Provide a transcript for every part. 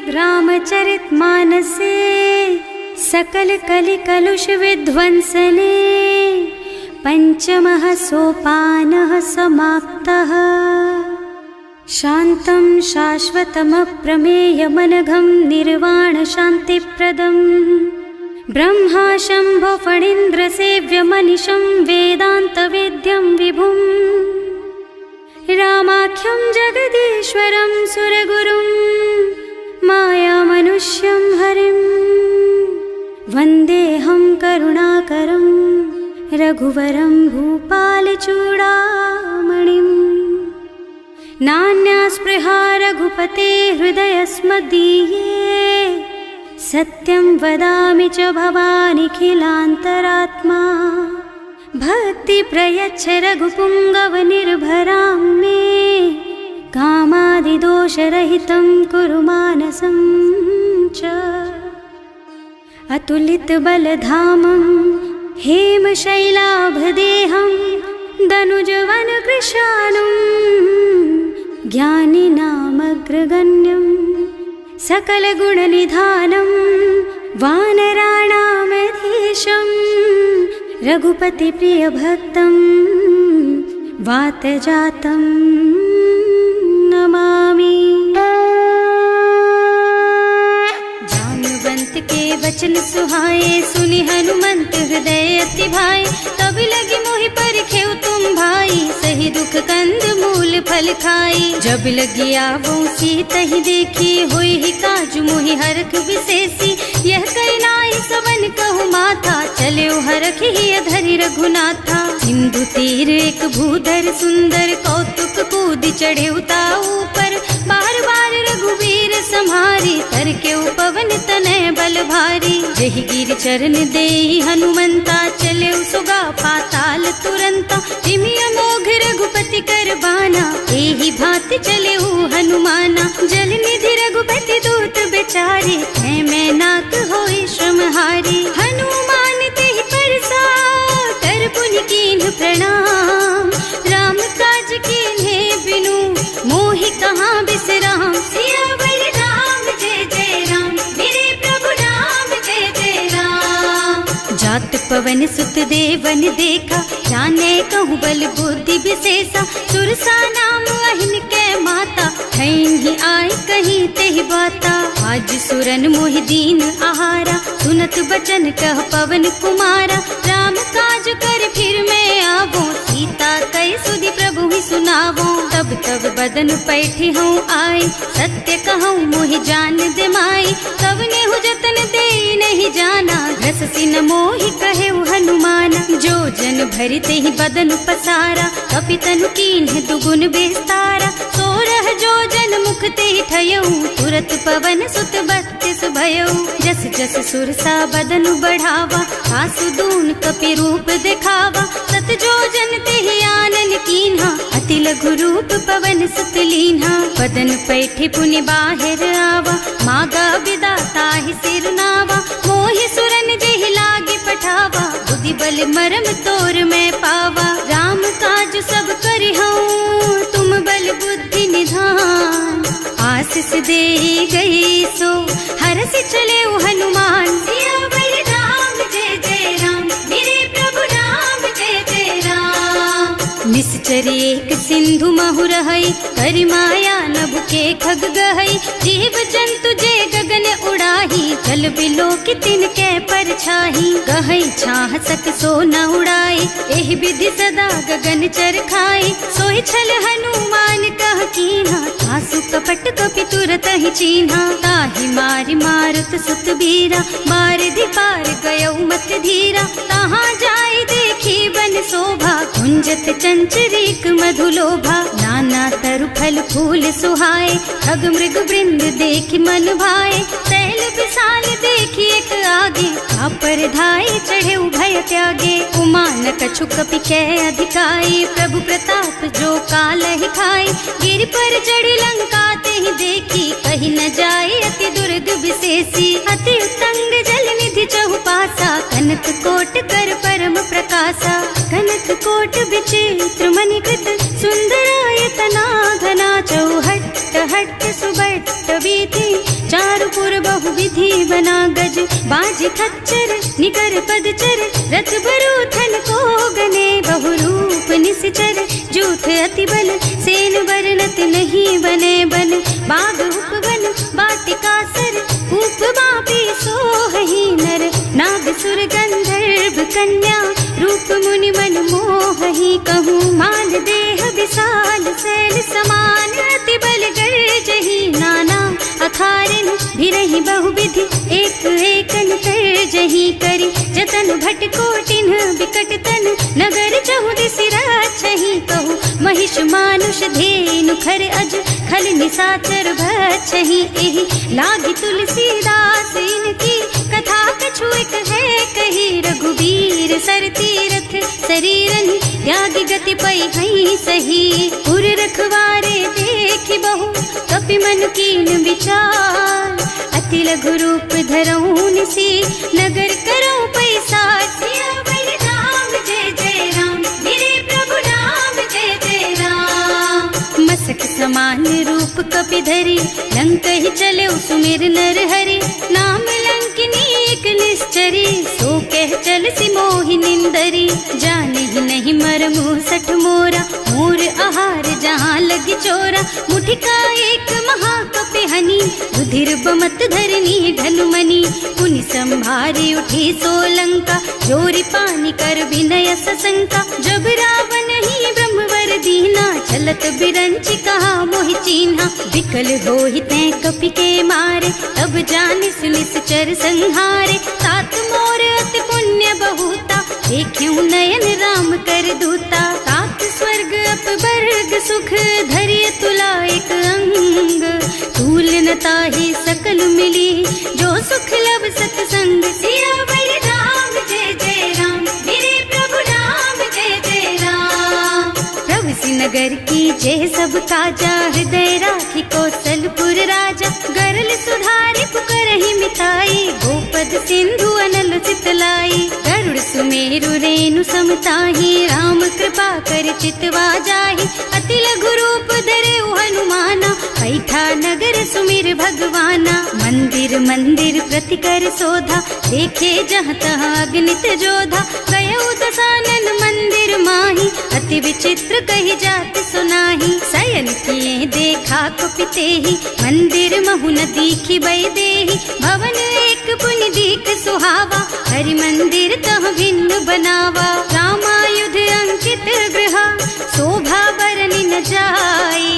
श्रीमद्रामचरितमानसे सकल कलि कलुष विध्वंसने पंचमः सोपानः समाप्तः। शान्तं शाश्वतमप्रमेयमनघं निर्वाण शान्तिप्रदम् ब्रह्मा शम्भो फणीन्द्रसेव्यमनिशं वेदान्तवेद्यं विभुम् रामाख्यं जगदीश्वरं सुरगुरुं मायामनुष्यं हरिं वन्देऽहं करुणाकरं रघुवरं भूपालचूडामणिम्। नान्यास्पृहा रघुपते हृदयस्मदीये सत्यं वदामि च भवानिखिलान्तरात्मा। भक्ति प्रयच्छ रघुपुङ्गवनिर्भरां मे कामादिदोषरहितं कुरु मानसं च। अतुलितबलधामं हेमशैलाभदेहं दनुजवनकृशानुं ज्ञानिनामग्रगण्यं सकलगुणनिधानं वानराणामधीशं रघुपतिप्रियभक्तं वातजातं नमामि। जाम्बवंत के वचन सुहाए सुनि हनुमंत हृदय अति भाए। तब लगी मोहि परखेउ तुम भाई सही दुख कंद मूल फल खाई। जब लगी आवो सीतहि देखी होई ही काजु मोहि हरख विशेषी। यह करनाई सवन कहु माथा चले हरख ही धरि रघुनाथा। सिंधु तीर एक भूधर सुंदर कौतुक कूद चढ़े उताऊ पर। बार बार रघुवीर सम्हारी करके उपवन तनय बल भारी। जहि गिर चरण देहि हनुमंता चले सुगा पाताल तुरंता। तिमि अमोघ रघुपति कर बाना एहि भांति चले हनुमाना। जल निधि रघुपति दूत बेचारे है मैं नाक होई श्रमहारी। हनुमान तेहि परसा कर पुनि कीन्ह प्रणाम। राम काज कीन्हे बिनु मोहि कहाँ बिसराम। सियावर राम जय जय राम मेरे प्रभु राम जय जय राम। जात पवन सुत देवन देखा जाने कहूँ बल बुद्धि विशेषा। सुरसा नाम अहिन के माता ठैन ही आय कहीं तेहि बाता। आज सुरन मोहि दीन आहारा सुनत बचन कह पवन कुमारा। राम काज कर फिर मैं आवो सीता कई सुधि प्रभु ही सुनावो। तब तब बदन पैठी हूँ आए सत्य कहूँ मोहि जान दे माई। तब नेहु जतन दे नहीं जाना घस सिन मोहि कहे हनुमाना। जो जन भरते ही बदन पसारा कपितनु कीन्ह दुगुन बेस्तारा। सोरह जो जन मुख ते ठयऊ तुरत पवन सुत बत्तिस भयऊ। जस जस सुरसा बदन बढ़ावा आसु दून कपि रूप दिखावा। सत जो जन ते आनन कीन्हा अति लघु रूप पवन सुत लीन्हा। बदन पैठे पुनि बाहिर आवा मागा बिदा ताहि सिर नावा। मोहि सुरन जेहि लागे पठावा बुद्धि बल मरम तोर मैं पावा। राम काज सब करिहूँ तुम बल बुद्धि निधान। आशीष दे गई सो हरस चले हनुमान। सियावर राम जय जय राम मेरे प्रभु राम जय जय राम। निश्चर एक सिंधु महु रहई करि माया नभ के खग गहई। जीव जंतु जे गगन उड़ाही जल बिलो की तिनके परछाही। गहई छाह सक सो न उड़ाई एहि विधि सदा गगन चर खाई। सोहि छल हनुमान कह कीन्हा आसु कपट कपि तुरत ही चीन्हा। ताहि मारि मारुत सुत बीरा मार दी पार गयऊ मत धीरा। तहाँ जाई देखी बन शोभा कुंजत चंचरीक मधुलोभा। नाना तरु फल फूल सुहाए खग मृग वृंद देखि मन भाए। तैल विशाल देखी एक आगे पर धाई चढ़े भय त्यागे। उमा न कछु कपि कै अधिकाई प्रभु प्रताप जो काल ही खाई। गिर पर चढ़ी लंका ते ही देखी कहीं न जाए अति दुर्ग विशेषी। अति उत्तंग जल निधि चहुपासा कनक कोट कर परम प्रकाशा। कनक कोट विचित्र मणिकृत सुंदरायतना घना चौहट्ट भट्ट सुबट्ट बीती चारुपुर बहुविधि बना गज बाज खच्चर निकर पदचर रथ बरूथन को गने बहुरूप निश्चर जूथ अति बल सेन वर्णत नहीं बने बन बाग उपवन वाटिका सर कूप बापी सोहहि नर नाग सुर गंधर्व कन्या रूप मुनि मन मोहहि कहूँ मान देह विशाल शैल समान अति बल गर्जहि नाना अखारिन भिरहि बहुविधि एक एकन तरजहि करि जतन भट कोटिन बिकट तन नगर चहुदिस राछहि कहूँ महिष मानुष धेनु खर अज खल निसाचर भक्षहि एहि लागी तुलसीदास इनकी कथा कछु एक है कही रघुबीर सर तीरथ शरीरन त्यागी गति पई हई सही पुर रखवारे देखि बहु कपि मन कीन विचार अति लघु रूप धरऊं निसी नगर करऊं पैसा सियावर राम जय जय राम मेरे प्रभु राम जय जय राम मसक समान रूप कपि धरी लंक ही चले सुमिर नर हरि नाम लंकिनी एक निश्चरी सो कह चल सी मोहि निंदरी जाने ही नहीं मरमु सठ मोरा मोर आहार जहाँ लगी चोरा मुठिका एक महाकपि हनी रुधिर बमत धरनी ढनुमनी पुनि संभारी उठी सोलंका जोरी पानी कर विनय सशंका जब रावण ही ब्रह्मवर दीना चलत बिरंची कहा मोहि चीन्हा विकल होहि तै कपि के मारे तब जानिस निश्चर संहारे तात मोर अति पुण्य बहुता देखियो नयन राम कर दूता तात स्वर्ग अपवर्ग सुख धरिय तुला एक अंग तूल न ताहि सकल मिली जो सुख लब सतसंग सियावर राम जय जय राम मेरे प्रभु राम जय जय राम प्रभु नगर की जय सब काजा हृदय राखी कौशलपुर राजा गरल सुधारी पुकरहि मिताई गोपद सिंधु अनल चितलाई गरुड़ सुमेरु रेणु समताहि राम कृपा कर चितवा जाहि अति लघु रूप धरे हनुमाना पैठा नगर सुमिर भगवाना मंदिर मंदिर प्रति कर शोधा देखे जहाँ तहाँ अगणित जोधा गयो दशानन मंदिर माही अति विचित्र कही जात सुनाही शयन किए देखा कुपिते ही मंदिर महु न दीखी बई देही भवन एक पुनि दीख सुहावा हरि मंदिर तह भिन्न बनावा रामायुध अंकित गृह शोभा बरनि न जाए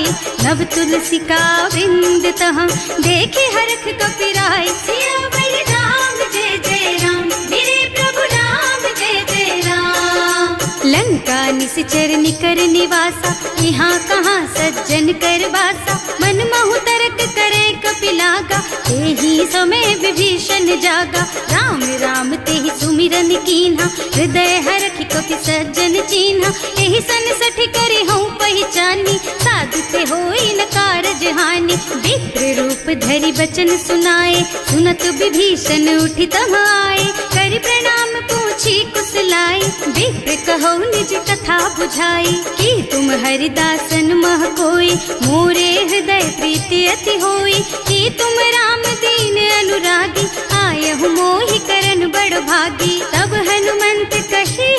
नव तुलसी का वृंद तह देखे हरख कपिराय सियावर राम जय जय राम मेरे प्रभु राम जय जय राम लंका निश्चर निकर निवासा यहाँ कहाँ सज्जन कर बासा मन महु तरक करे कपिलागा तेहि समय विभीषण जागा राम राम तेहि सुमिरन कीन्हा हृदय हरखि कपि सज्जन चीन्हा एहि सन सठ करे हूँ पहचानी साधु ते होई न कारज हानि विप्र रूप धरि बचन सुनाए सुनत विभीषण उठि तहाँ आए करि प्रणाम पूछी कुशलाई विप्र कहो निज कथा बुझाई कि तुम हरिदासन मह कोई मोरे हृदय प्रीति अति होई कि तुम राम दीन अनुरागी आयहु मोहि करन बड़ भागी तब हनुमंत कही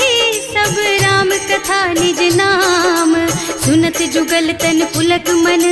सब राम कथा निज नाम सुनत जुगल तन पुलक मन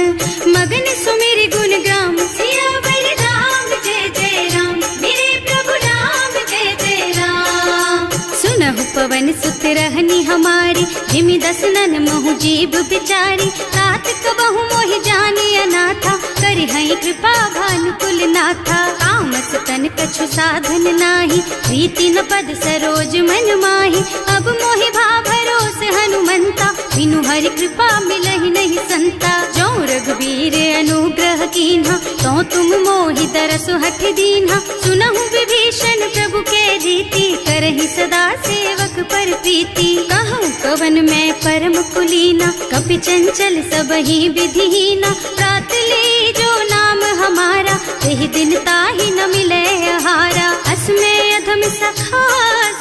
मगन सुमिर गुण ग्राम सियावर राम जय जय राम मेरे प्रभु राम जय जय राम सुनहु पवन सुत रहनी हमारी जिमि दसनन महु जीव बिचारी तात कबहु मोहि जानी अनाथा करि हई कृपा भानुकुल नाथा तामस तन कछु साधन नाही प्रीति न पद सरोज मन माही अब मोहि भा भरोस हनुमंता बिनु हरि कृपा मिलहि नहीं संता जो रघुबीर अनुग्रह कीन्हा तो तुम मोहि दरसु हठ दीन्हा सुनहु विभीषण प्रभु के रीति करहि सदा सेवक पर प्रीति कहूँ कवन में परम कुलीना कपि चंचल सबहि विधिहीना प्रात ले जो नाम हमारा तेहि दिन ताहि न मिले आहारा असमय अधम सखा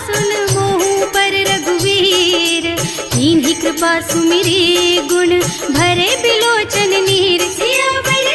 सुन मोहु पर रघुवीर कीन्ही कृपा सुमिरी गुण भरे बिलोचन नीर सियावर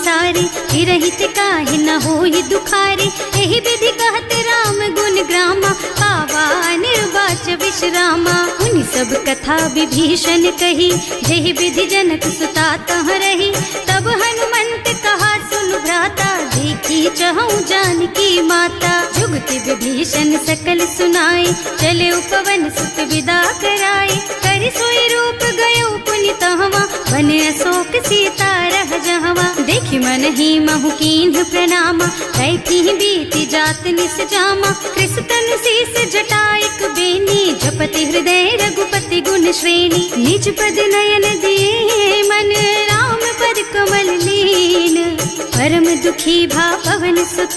सारी, हिरहित काहे न होई दुखारी। एहि विधि कहत राम गुण ग्रामा, पावा निर्वाच विश्रामा। उन सब कथा विभीषण कही, जेहि विधि जनक सुता तह रही। तब हनुमंत कहा सुन भ्राता, देखी चहु जानकी माता। जुगति विभीषण सकल सुनाई, चले उपवन सुत विदा कराई। करि सोई रूप गयो पुनि तहवा, बन अशोक सीता रह जहवा। देखि मन ही महु कीन्ह प्रणामा, कैथी बीति जात निस जामा। कृष तनु शीस जटाइक बेनी, जपति हृदय रघुपति गुण श्रेणी। निज पद नयन दिए मन, राम पद कमल लीन। परम दुखी भा पवन सुत,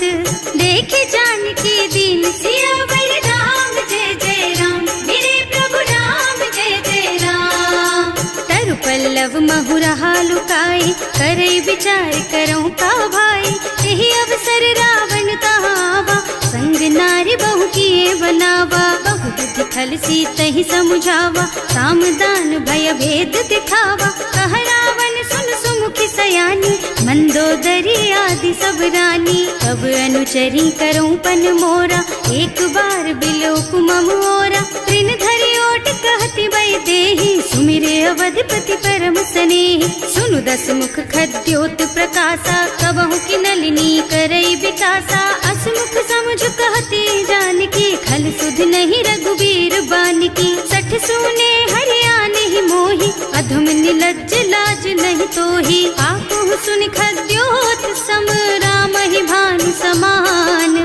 देखे जानकी दीन। सियावर राम जय जय राम, मेरे प्रभु राम जय जय राम। तरु पल्लव महु रहा लुकाई, करई विचार करऊं का भाई। यही अवसर रावण तहावा, संग नारी बहु किए बनावा। बहु बुद्धि खल सीतहि समुझावा, साम दान भय भेद दिखावा। कह रावण सुन सुमुखी सयानी, मंदोदरी आदि सब रानी। तब अनुचरी करऊं पन मोरा, एक बार बिलोक मम ओरा। तृण धरि ओट कहति वै देहि, सुमिरे अवधपति परम स्नेहि। सुनु दस मुख खद्योत प्रकाशा, कबहु की नलिनी करई विकासा। असमुख समझ कहती जानकी, खल सुध नहीं रघुबीर बानकी। सठ सूने हरिया नहीं मोही, अधम निलज्ज लाज नहीं तोही। आपहु सुनि खद्योत सम, राम ही भानु समान।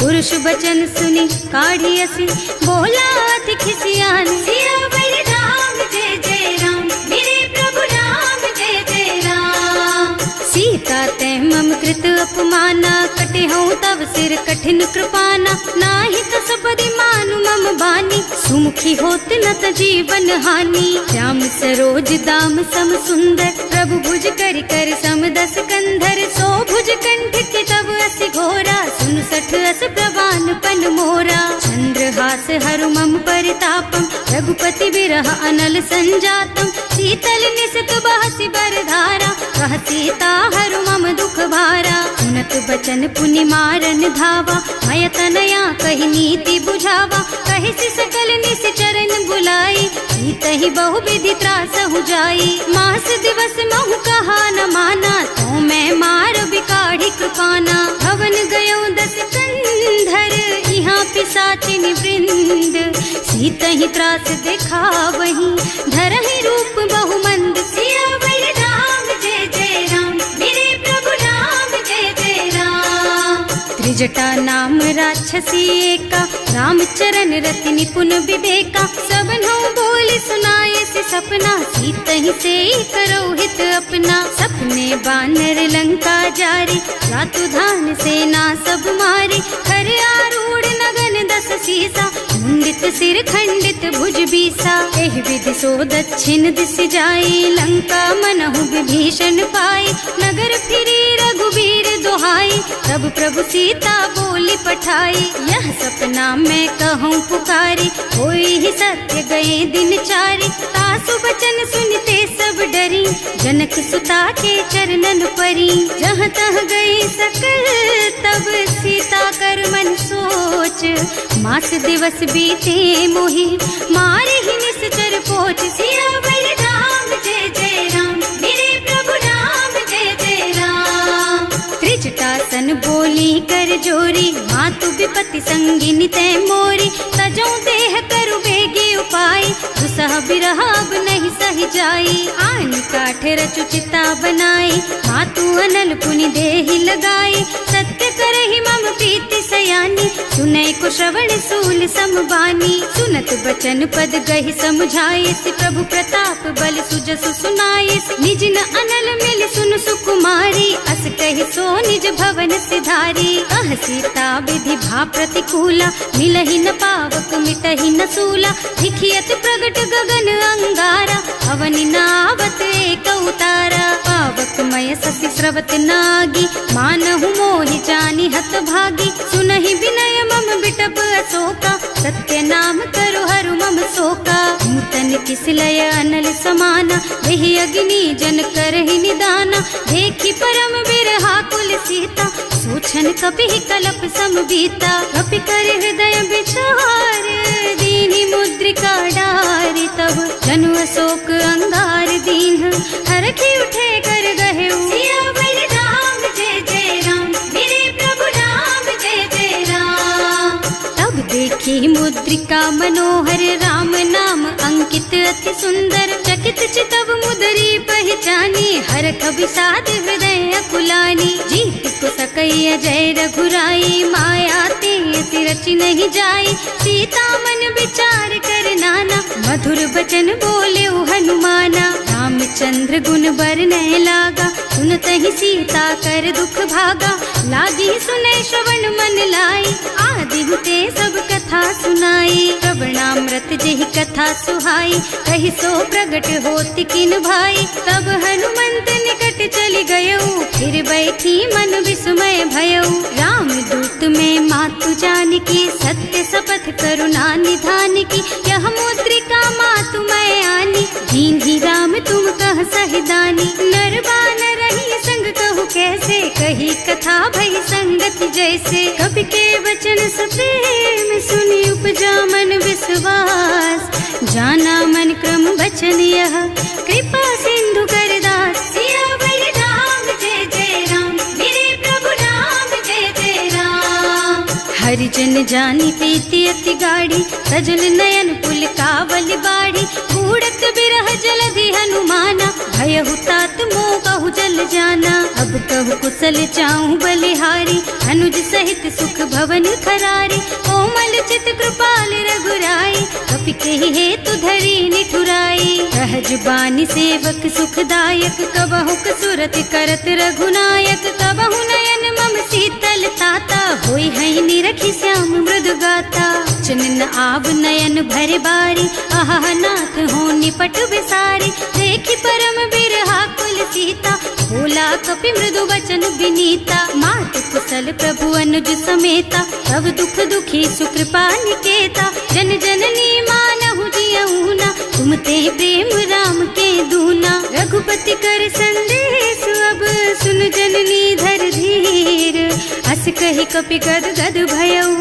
पुरुष बचन सुनि काढ़ियसि, बोला अति खिसियान। सियावर राम जय जय राम, मेरे प्रभु राम जय जय राम। सीता तै मम कृत अपमाना, कटे हूँ तब सिर कठिन कृपाना। नाही कसपरि मानु मम बानी, सुमुखी होत न त जीवन हानि। श्याम सरोज दाम सम सुंदर, प्रभु भुज कर कर सम दस कंधर। सो भुज कंठ के तब अस घोरा, सुन सठ अस प्रवान पन मोरा। चंद्रहास हरु मम परितापम, रघुपति विरह अनल संजातम। शीतल निसत बहसि बरधारा, कह सीता हरु मम दुख भारा। सुनत बचन पुनि मारन धावा, मय तनया कहि नीति बुझावा। कहि सकल निस चरण बुलाई, सीतहि बहु विधि त्रासहु जाई। मास दिवस महु कहा न माना, तो मैं मार बिकाढ़ी कृपाना। भवन गयो दस कंधर, यहाँ पिशाचिनि वृंद। सीतहि त्रास दिखावहि, धरहि रूप बहु मंद। सियावर राम जय जय राम, मेरे प्रभु राम जय जय राम। त्रिजटा नाम राक्षसी एका, राम चरण रति निपुण विवेका। सबनों बोली सुनाए से सपना, सीतहि से करो हित अपना। सपने बानर लंका जारी, रातु धान सेना सब मारी। खर आरूढ़ नगन दस सीसा, मुंडित सिर खंडित भुज बीसा। एहि विधि सो दक्षिण दिस जाई, लंका मनहु विभीषण पाई। नगर फिरी रघुबीर दुहाई, तब प्रभु सीता बोली पठाई। यह सपना मैं कहूँ पुकारी, होई ही सत्य गए दिन चारी। तासु बचन सुनते सब डरी, जनक सुता के चरणन परी। जहाँ तह गई सकल तब सीता कर मन सोच। मास दिवस बीते मोहि, मारे ही निश्चर पोच। सियावर राम जय जय राम, मेरे प्रभु राम जय जय राम। त्रिजटासन बोली कर जोरी, मातु विपति संगिनी तै मोरी। तजो देह करु बेगी उपाय, दुसह बिरह अब नहीं सही जाई। आन काठ रचु चिता बनाई, मातु अनल पुनि देहि लगाई। सत्य करहि मम प्रीति सयानी, सुनै को श्रवण सूल समबानी। सुनत बचन पद गहि समझाए, प्रभु प्रताप बल सुजसु सुनाए। निज न अनल मिल सुन सुकुमारी, अस कहि सो निज भवन सिधारी। कह सीता विधि भा प्रतिकूला, मिलहि न पावक मिटहि न सूला। लिखियत प्रगट गगन अंगारा, अवनि नावत एक उतारा। पावक मय ससि स्रवत नागी, मानहु मोहि जानि हत भागी। सुनहि विनय मम बिटप अशोका, सत्य नाम करु हरु मम शोका। नूतन किसलय अनल समाना, देहि अग्नि जन करहि निदाना। देखि परम बिर क्षण कपि कलप सम बीता। कपि कर हृदय विचार दीनी मुद्रिका डारी। तब जनु अशोक अंगार दीन हरखी उठे कर गहे सियावर राम जय जय राम, मेरे प्रभु राम जय जय राम। तब देखी मुद्रिका मनोहर राम नाम अंकित अति सुंदर। चकित चितव मुदरी पहचानी हरख विषाद हृदय अकुलानी। जीत को सकैया जय रघुराई माया ते रचि नहीं जाई। सीता मन विचार कर नाना मधुर बचन बोले हनुमाना। रामचंद्र गुण बरनय लागा सुनत ही सीता कर दुख भागा। लागी सुने श्रवण मन लाई आदि हुते सब कथा सुनाई। श्रवणामृत जेहि कथा सुहाई कहि सो प्रगट होति किन भाई। तब हनुमंत निकट चली गयऊ फिर बैठी मन विस्मय भयऊ। राम दूत में मातु जानकी सत्य शपथ करुणा निधान की। यह मुद्रिका मातु मैं आनी दीन ही राम तुम कह सहिदानी। नरबान रही संग कहु कैसे कही कथा भई संगति जैसे। कवि के वचन सप्रेम सुनी उपजा मन विश्वास। जाना मन क्रम वचन यह कृपा सिंधु कर दास। सियावर राम जय जय राम, मेरे प्रभु राम जय जय राम। हरिजन जानी प्रीति अति गाढ़ी सजल नयन पुल कावल बाढ़ी। बूढ़त बिरह जलधि हनुमाना भयहु तात मोह कहु जल जाना। अब कहु कुशल चाहूं बलिहारी अनुज सहित सुख भवन खरारी। कोमल चित कृपाल रघुराई कपि कहि हेतु धरी निठुराई। सहज बानी सेवक सुखदायक कबहु कसुरत करत रघुनायक। कबहु नयन मम शीतल ताता होई है निरखी श्याम मृदु गाता। चनन आव नयन भर बारी आहा नाथ हो निपट विसारी। देखी परम बिरहा कुल सीता भोला कपि मृदु वचन विनीता। मात कुशल प्रभु अनुज समेता तब दुख दुखी सुकृपा निकेता। जन जननी मानहु जियऊना तुम ते प्रेम राम के दूना। रघुपति कर संदेश अब सुन जननी धर धीर। अस कहि कपि गद गद भयऊ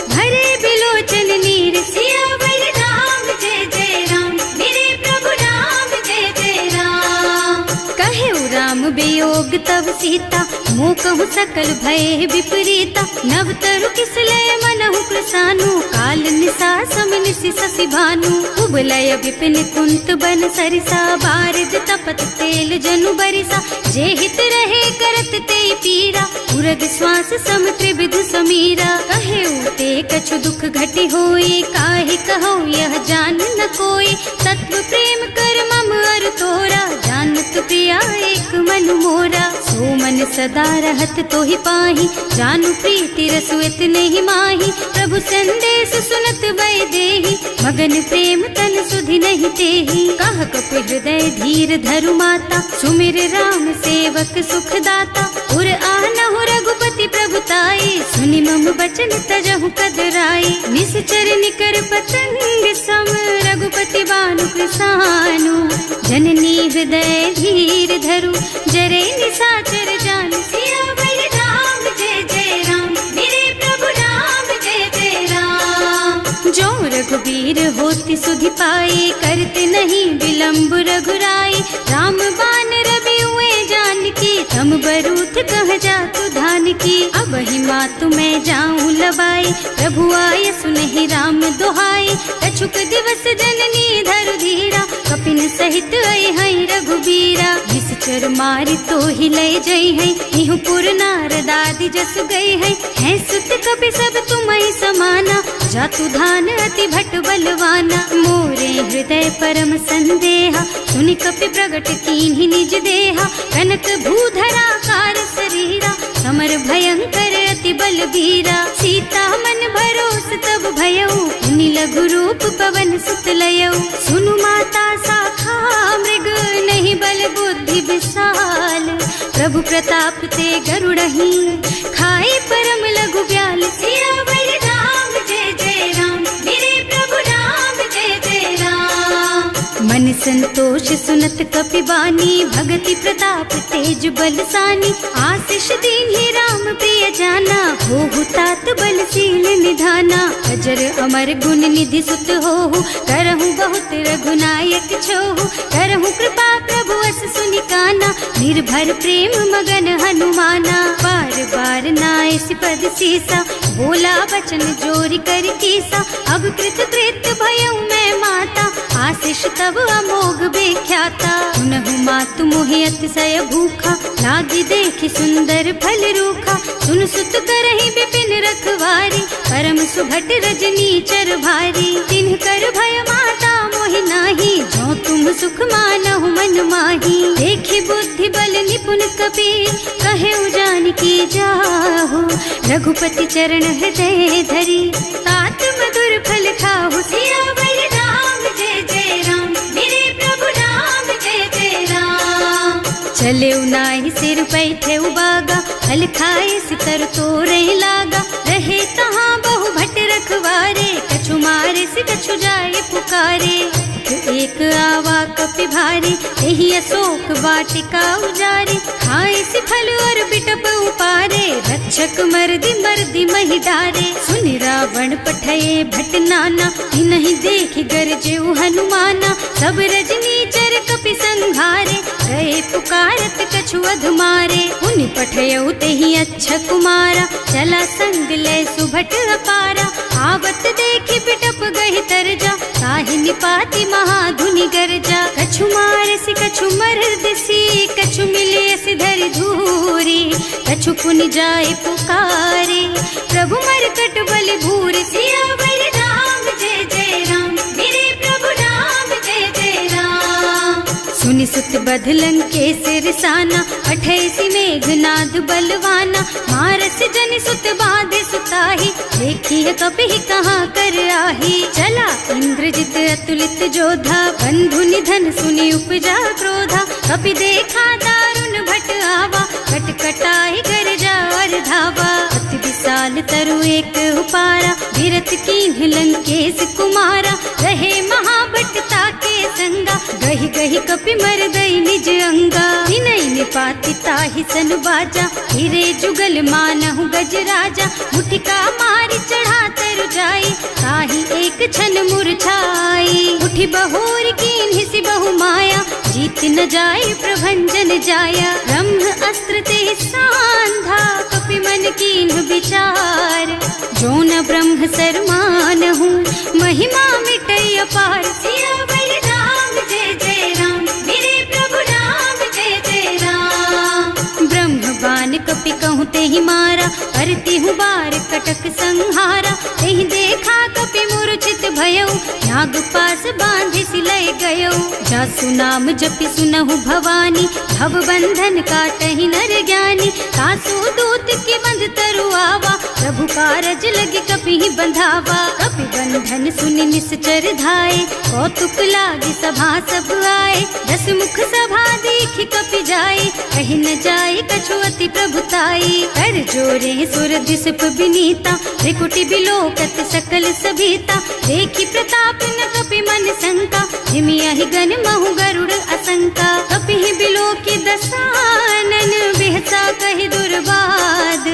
भरे बिलोचन नीर। सियावर राम जय जय राम, मेरे प्रभु राम जय जय राम। कहेउ राम वियोग तब सीता मोह कहु सकल भय विपरीता। नव तरु किसलय मनहु कृसानु काल निसा समिनिसि शशि भानु। उबलय विपिन कुंत बन सरिसा बारिद तपत तेल जनु बरिसा। जे हित रहे करत ते पीरा उरग श्वास सम त्रिविध समीरा। कहेउ ते कछु दुख घटी होई काहि कहो यह जान न कोई। तत्व प्रेम कर मम अर तोरा जानत प्रिया एक मन मोरा। सो मन सदा रहत तो ही पाही जानु प्रीति रसु इतने ही माही। प्रभु संदेश सुनत भय देही मगन प्रेम तन सुधि नहीं तेही। कह कपि हृदय धीर धरु माता सुमिर राम सेवक सुख दाता। उर आनहु रघुपति प्रभुताई सुनि मम बचन तजहु कदराई। निश्चर निकर पतंग सम रघुपति बानु कृसानु। जननी हृदय धीर धरु जरे निसाचर जान। सियावर राम जय जय राम, मेरे प्रभु राम जय जय राम। जो रघुबीर होति सुधि पाई करते नहीं विलंब रघुराई। राम बान रवि हुए जानकी तम बरूथ कह जातु धान की। अब ही मातु मैं जाऊं लबाई प्रभु आय सुनहि राम दुहाई। कछुक दिवस जननी धरु धीरा कपिन सहित आई है रघुबीरा। निश्चर मारि तो ही लय जई है इहु पुर नारद आदि जस गई है सुत कपि सब तुम्हि समाना। जातु धान अति भट बलवाना मोरे हृदय परम संदेहा। सुनि कपि प्रगट कीन्हि निज देहा कनक भूधरा कार शरीरा। समर भयंकर अति बलबीरा सीता मन भरोस तब भयऊ। मुनि लघु रूप पवन सुत लयऊ सुनु माता शाखा मृग नहीं बल बुद्धि विशाल। प्रभु प्रताप ते गरुड़हि खाई परम लघु ब्याल। सियावर राम जय जय राम, मेरे प्रभु राम जय जय राम। मन संतोष सुनत कपिबानी, भगति प्रताप तेज बलसानी। आशीष दीन्हि राम प्रिय जाना, होहु तात बलशील निधाना। अजर अमर गुण निधि सुत होहु, करहु बहुत रघुनायक छोहु। करहु कृपा प्रभु अस सुनि काना, निर्भर प्रेम मगन हनुमाना। बार बार नाइस पद सीसा, बोला वचन जोरि कर कीसा। अब कृत कृत भयउ मैं माता, आशीष तब अमोघ बेख्याता। सुनहु मातु मोहि अतिशय भूखा, लागी देखि सुंदर फल रूखा। सुन सुत करहि विपिन रखवारी, परम सुभट रजनी चर भारी। तिन्ह कर भय माता मोहि नाही, जो तुम सुख मानहु मन माही। देखि बुद्धि बल निपुण कबीर, कहे जानकी जाहु। रघुपति चरण हृदय धरी, तात मधुर फल खाहु। सियावर राम जय जय राम, मेरे प्रभु राम जय जय राम। चले नाहि सिर बैठे बागा, फल खाए सितर तोरे लागा। रहे तहाँ बहु भट रखवारे, कछु मारे से कछु जाए पुकारे। एक आवा कपि भारी, यही अशोक वाटिका उजारी। खाए से फल और बिटप उपारे, रक्षक मर्दी मर्दी महि डारे। सुनि रावण पठये भट नाना, नहीं देखि गरजेउ हनुमाना। सब रजनी चर कपि संघारे, गए पुकारत कछु अधमारे। उनि पठयउ तेहि अच्छा कुमारा, चला संग ले सुभट अपारा। आवत देखि बिटप गहि तरजा, ताहि निपाति महाधुनि गरजा। कछु मारसि कछु मरदसी, कछु मिलियसि धरि धूरी। कछु पुनि जाए पुकारे, प्रभु मरकट बलि भूरि। सियावर राम जय जय राम, मेरे प्रभु राम जय जय राम। सुनि सुत बधलन के सिरसाना, अठैसी मेघनाद बलवाना। मारस जनि सुत बाधे सुताही, देखी है कपि कहाँ कर आही। चला इंद्रजित अतुलित जोधा, बंधु निधन सुनि उपजा क्रोधा। कपि देखा दारुण भट आवा, कटकटाई गरजा और धावा। अति विशाल तरु एक उपारा, विरत कीन्ह लंकेश कुमारा। रहे महाभट ताके संगा, गहि गहि कपि मर गई निज अंगा। विनय निपाति ताहि सन बाजा, हिरे जुगल मानहु गज राजा। मुठिका मारि चढ़ा तरु जाई, ताहि एक छन मुरझाई। उठि बहोर कीन्हि सि बहु माया, जीत न जाय प्रभंजन जाया। ब्रह्म अस्त्र ते सांधा, कपि मन कीन्ह विचार। जो न ब्रह्म सर मानहु, महिमा मिटै अपार। सियावर राम जय जय राम, मेरे प्रभु राम जय जय राम। ब्रह्म बान कपि कहूँ तेहि मारा, करती हूँ बार कटक संहारा। तेहि देखा कपि मूर्छित भयउ, नाग पास बांधि सिलय गयउ। जासु नाम जपि सुनहु भवानी, भव बंधन काटहि नर ज्ञानी। तासु दूत के बंध तरु आवा, प्रभु कारज लगे कपि बंधावा। कपि बंधन सुनि निश्चर धाये, कौतुक लागी सभा सब आए। दस मुख सभा देखि कपि जाए, कहि न जाए कछु अति प्रभुताई। कर जोरे सुर दिसप विनीता, त्रिकुटि बिलोकत सकल सभीता। देखि प्रताप न कपि मन शंका, जिमियाहि गन महु गरुड़ असंका। कपि बिलोकि दसानन, बिहसा कहि दुर्बाद।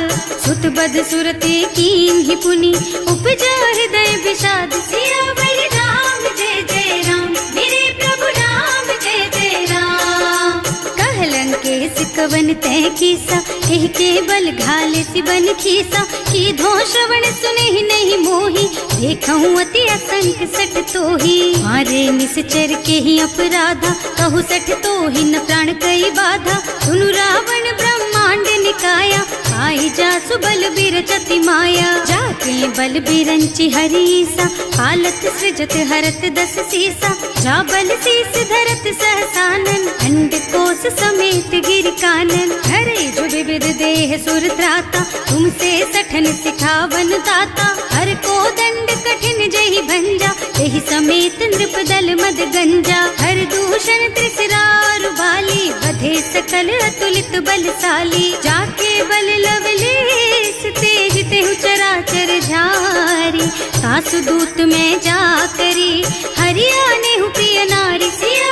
सुत बद सुरते कीन्हि पुनि, उपजा हृदय विषाद। सियावर राम जय जय राम, मेरे प्रभु राम जय जय राम। कहलन केस कवन तह कीसा, एह के बल घाले सिबन खीसा। की धो श्रवण सुने नहीं मोही, देखऊँ अति असंख सठ तोही। मारे निश्चर के ही अपराधा, कहु सठ तोही न प्राण कई बाधा। सुनु रावण ब्रह्मांड निकाया, आई जासु बल बिरचति माया। जाके बल बिरंचि हरीसा, हालत सृजत हरत दस सीसा। जा बल शीस धरत सहसानन, अंड कोस समेत गिर कानन। हरे जो विविध देह सुर त्राता, तुमसे सठन सिखावन दाता। हर को दंड कठिन जहि भंजा, यही समेत नृप दल मद गंजा। हर दूषण त्रिसरारु बाली, बधे सकल अतुलित बलशाली। जाके बल लवलेस तेज तेहु चराचर झारी। सासु दूत में जा करी, हरियाणे हु प्रिय नारी। सिया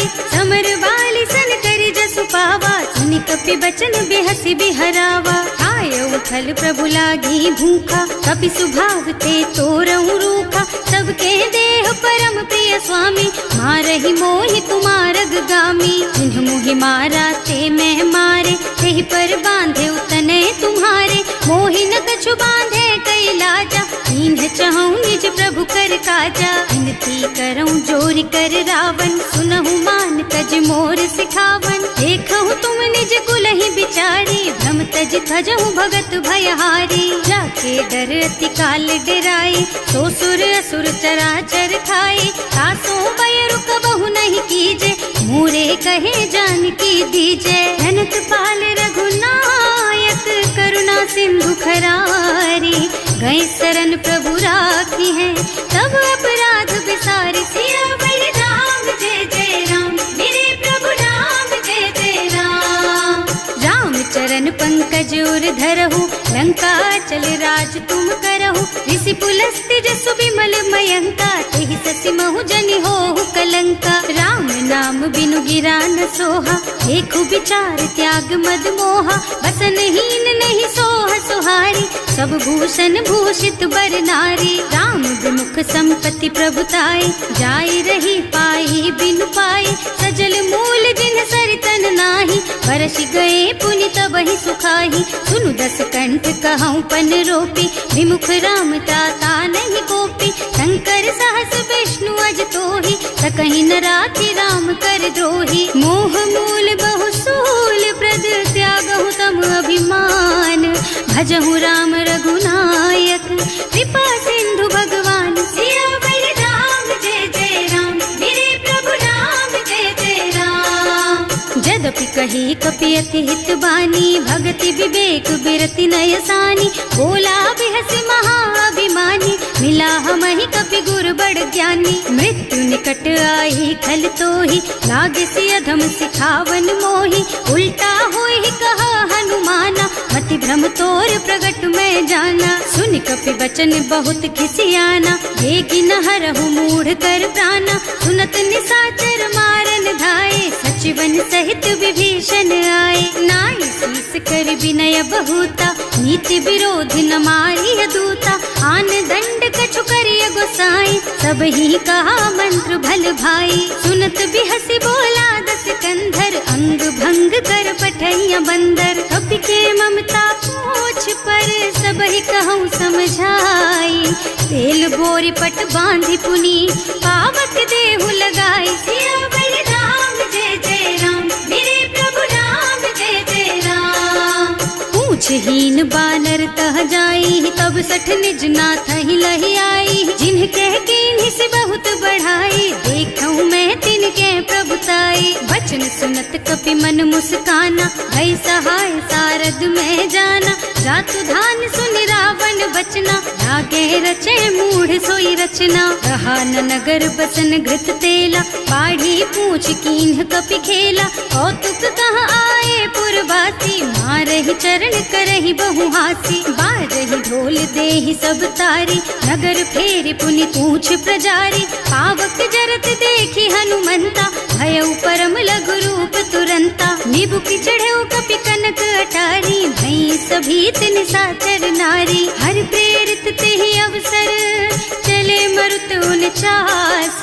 आई, समर बाली सन कर जसु पावा, सुनि कपि बचन बेहसी बिहरावा। आयो उठल प्रभु लागी भूखा, कपि सुभाव ते तोरऊ रूखा, सबके देह परम प्रिय स्वामी, मारहि मोहि तुमारग गामी। जिन्ह मोहि मारा ते मैं मारे, तेहि पर बांधे उतने तुम्हारे, मोहि न कछु बांधे कई लाजा, इन्ह चहु निज प्रभु कर काजा। विनती करऊं जोरि कर रावण, सुनहु मान तज मोर सिखावन। देखहु तुम निज कुलहि बिचारी, भ्रम तज थजहु भगत भयहारी। जाके डर अति काल डराई, सो सुर असुर चराचर खाए। तासो भय रुक बहु नहीं कीजे, मोरे कहे जानकी दीजे। धनत पाल रघुनायक, करुणा सिंधु खरारी, गए शरण प्रभु राखी है, तब अपराध बिसारी। सियावर राम जय जय राम, मेरे प्रभु राम जय जय राम। राम चरण पंकज उर धरहु, लंका चल राज तुम करहु। ऋषि पुलस्त्य जसु विमल मयंका, तेहि ससि महु जनि होहु कलंका। राम नाम बिनु गिरा न सोहा, देखु विचार त्याग मद मोहा। बसनहीन नहीं सोह सुहारी, सब भूषण भूषित बर नारी। राम विमुख संपत्ति प्रभुताई, जाई रही पाई बिनु पाई। सजल मूल जिन सरितन नाही, बरसि गए पुनि तबहि सुखाही। सुनु दस कंठ कहऊँ पन रोपी, विमुख राम ताता नहीं कोपी। शंकर सहस विष्णु अज तोहि, सकहि न राखि राम कर द्रोही। मोह मूल बहु सूल प्रद, त्यागहु तम अभिमान। भजहु राम रघुनायक, कृपा सिंधु भगवान। सियावर राम जय जय राम, मेरे प्रभु राम जय जय राम। जदपि कही कपि अति हित बानी, भगति विवेक बिरति नय सानी। बोला बिहसि महाअभिमानी, मिला हमहि कपि गुर बड़ ज्ञानी। मृत्यु निकट आई खल तोहि, लागे सि अधम सिखावन मोहि। उल्टा होहि कहा हनुमाना, मति भ्रम तोर प्रगट में जाना। सुनि कपि बचन बहुत खिसियाना, देगी न हरहु मूढ़ कर प्राणा। सुनत निशाचर मारन धाये, सचिवन सहित विभीषण आए। नाई शीस कर विनय बहुता, नीति विरोध न मारिय दूता। आन दंड कछु करिय गोसाई, सब ही कहा मंत्र भल भाई। सुनत बिहसि बोला दस कंधर, अंग भंग कर पठैया बंदर। कपि के ममता पूछ पर, सब ही कहूँ समझाई। तेल बोरी पट बांधि पुनी, पावक देहु लगाई। सियावर राम जय जय राम, मेरे प्रभु राम जय जय राम। पूछहीन बानर तह जाई, तब सठ निज नाथ ही लही आई। जिन्ह कह कीन्हि से बहुत बढ़ाई, देखऊँ मैं तिनके प्रभुताई। वचन सुनत कपि मन मुस्काना, भई सहाय सारद में जाना। जातु धान सुनि रावण बचना, लागे रचे मूढ़ सोई रचना। रहा न नगर बसन घृत तेला, बाढ़ी पूछ कीन्ह कपि खेला। कौतुक कह आए पुरवासी, मारहि चरण करहि बहु हासी। बाजहि ढोल देहि सब तारी, नगर फेरि पुनि पूछ प्रजारी। पावक जरत देखि हनुमंता, भयउ परम लघु रूप तुरंता। निबुकि चढ़ऊ कपि कनक अटारी, भई सभीत निशाचर नारी। हर प्रेरित तेहि अवसर, चले मरुत उनचास।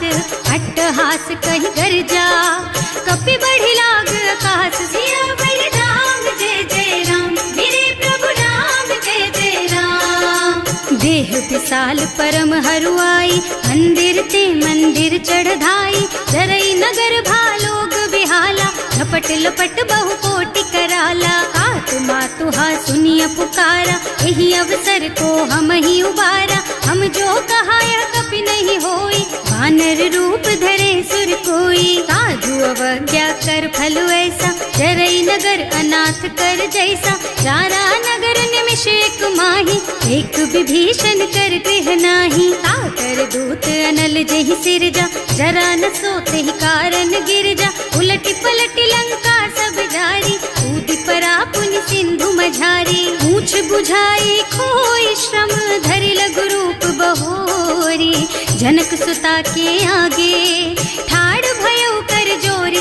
अट्टहास कहि गर्जा, कपि बढ़ि लाग आकाश। सियावर राम जय जय राम, मेरे प्रभु राम जय जय राम। देह विशाल परम हरुआई, मंदिर ते मंदिर चढ़धाई। जरई नगर भालोग बिहाला, लपट लपट बहु कोटि कराला। आत्मा तुहा सुनिय पुकारा, यही अवसर को हम ही उबारा। हम जो कहाया कपि नहीं होई, वानर रूप धरे सुर कोई। साधु अवज्ञा कर फल ऐसा, जरई नगर अनाथ कर जैसा। चारा नगर निमिष एक माही, एक विभीषण कर गृह नाही। ताकर दूत अनल जहि सिरजा, जरा न सोते ही कारण गिरजा। उलटी पलटी लंका सब जारी, कूदि परा पुनि सिंधु मझारी। पूछ बुझाई खोई श्रम, धरि लघु रूप बहोरी। जनक सुता के आगे, ठाड़ भयउ कर जोरी।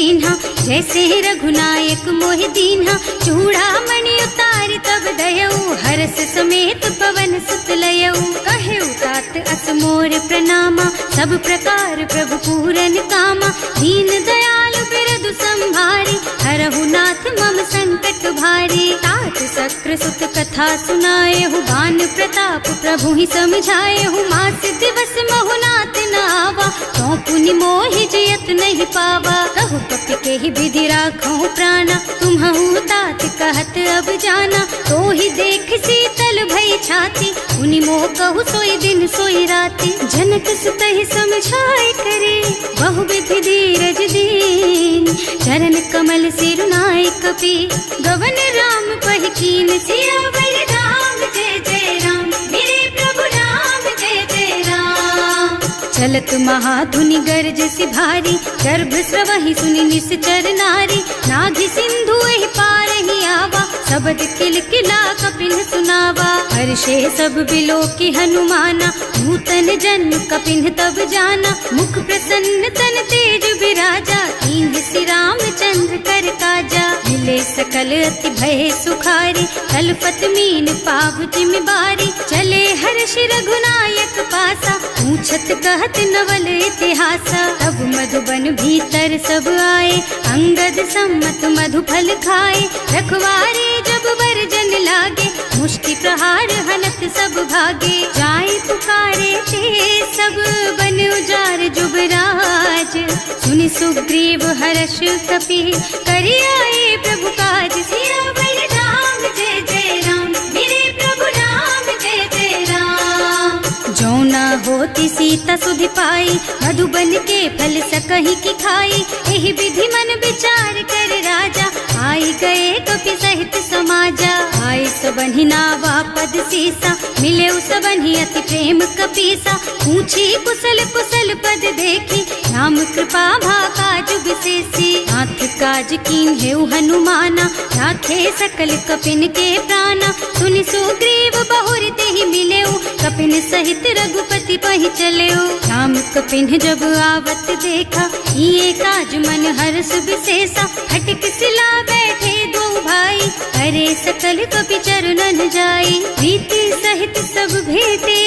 कीन्हा, जैसे रघुनायक मोहि दीन्हा। चूड़ामणि उतारि तब दयऊ, हरस समेत पवन सुत लयऊ। कहेउ तात अस मोर प्रणामा, सब प्रकार प्रभु पूरन कामा। दीन दयालु बिरदु संभारी, हरहु नाथ मम संकट भारी। तात सक्र सुत कथा सुनाएहु, बान प्रताप प्रभु ही समझाएहु। मास दिवस महु नाथ न आवा, तो पुनि मोहि जियत नहीं पावा। कहु कपि केहि विधि राखहु प्राणा, तुम्हु तात कहत अब जाना। तो ही देख शीतल भई छाती, पुनि मोह कहु सोई दिन सोई राती। जनक सुतहि समझाए करे, बहु विधि धीरज दीन। चरण कमल सिरुनाए कपि, गवन राम पहि कीन। सियावर राम जय जय राम, मेरे प्रभु राम जय जय राम। चलत महाधुनि गर्ज सि भारी, गर्भ स्रवहि सुनि निश्चर नारी। नाभि सिंधु एहि पार ही आवा, शबद किलकिला कपिन सुनावा। हर्षे सब बिलोकी हनुमाना, नूतन जन्म कपिन तब जाना। मुख प्रसन्न तन तेज विराजा, कीन्ह श्री रामचंद्र कर काजा। मिले सकल अति भय सुखारी, तलपत मीन पाव जिम बारी। चले हर्ष रघुनायक पासा, पूछत कहत नवल इतिहासा। तब मधुबन भीतर सब आए, अंगद सम्मत मधु फल खाए। रखवारे जब बरजन लागे, मुष्टि प्रहार हनत सब भागे। जाए पुकारे ते सब बन उजार जुबराज। सुनि सुग्रीव हर्ष कपि, करि आए प्रभु काज। सियावर राम जय जय राम, मेरे प्रभु राम जय जय राम। जो न होती सीता सुधि पाई, मधुबन के फल सकहि की खाई। एहि विधि मन विचार कर राजा, आई गए कपि सहित समाजा। आई सबन्हि नावा पद सीसा, मिले सबन्हि अति प्रेम कपीसा। पूछी कुशल कुशल पद देखी, राम कृपा भाका जुग विशेषी। नाथ काज कीन्हेउ हनुमाना, राखे सकल कपिन के प्राणा। सुनि सुग्रीव बहुर तेहि मिलेउ, कपिन सहित रघुपति पहि चलेउ। राम कपिन जब आवत देखा, ये काज मन हर्ष विशेषा। हटिक सिला बैठे दो भाई, अरे सकल कपि चरणन जाई। प्रीति सहित सब भेटे,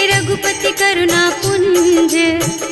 रघुपति करुणा पुंज।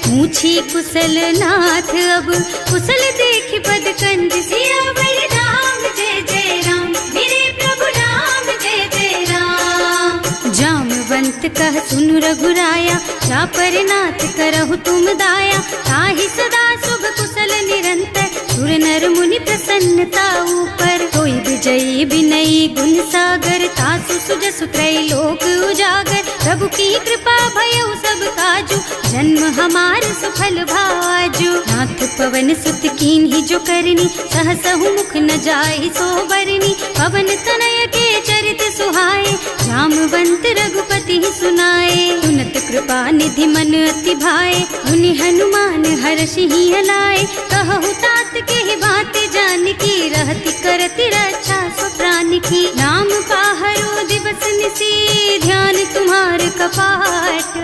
पूछी कुशल नाथ अब, कुशल देख पद कंज। सियावर राम जय जय राम, मेरे प्रभु राम जय जय राम। जामवंत कह सुनु रघुराया, चापर नाथ करहु तुम दाया। ताहि सदा शुभ कुशल निरंतर, सुर नर मुनि प्रसन्नता ऊपर। कोई विजयी विनयी गुण सागर, तासु सुजसु त्रैलोक उजागर। प्रभु की कृपा भयउ सब काजू, जन्म हमार सफल भाजू। नाथ पवन सुत कीन्ही जो करनी, सहसहु मुख न जाहि सो बरनी। पवन तनय के चरित सुहाए, जामवंत रघुपति सुनाए। सुनत कृपा निधि मन अति भाए, मुनि हनुमान हर्षि हलाए। कहु तात के बात जानकी, रहति करति रक्षा सो प्राण की। नाम पाहरो दिवस निसी, ध्यान तुम्हार कपाट।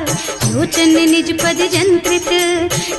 लोचन निज पद जंत्रित,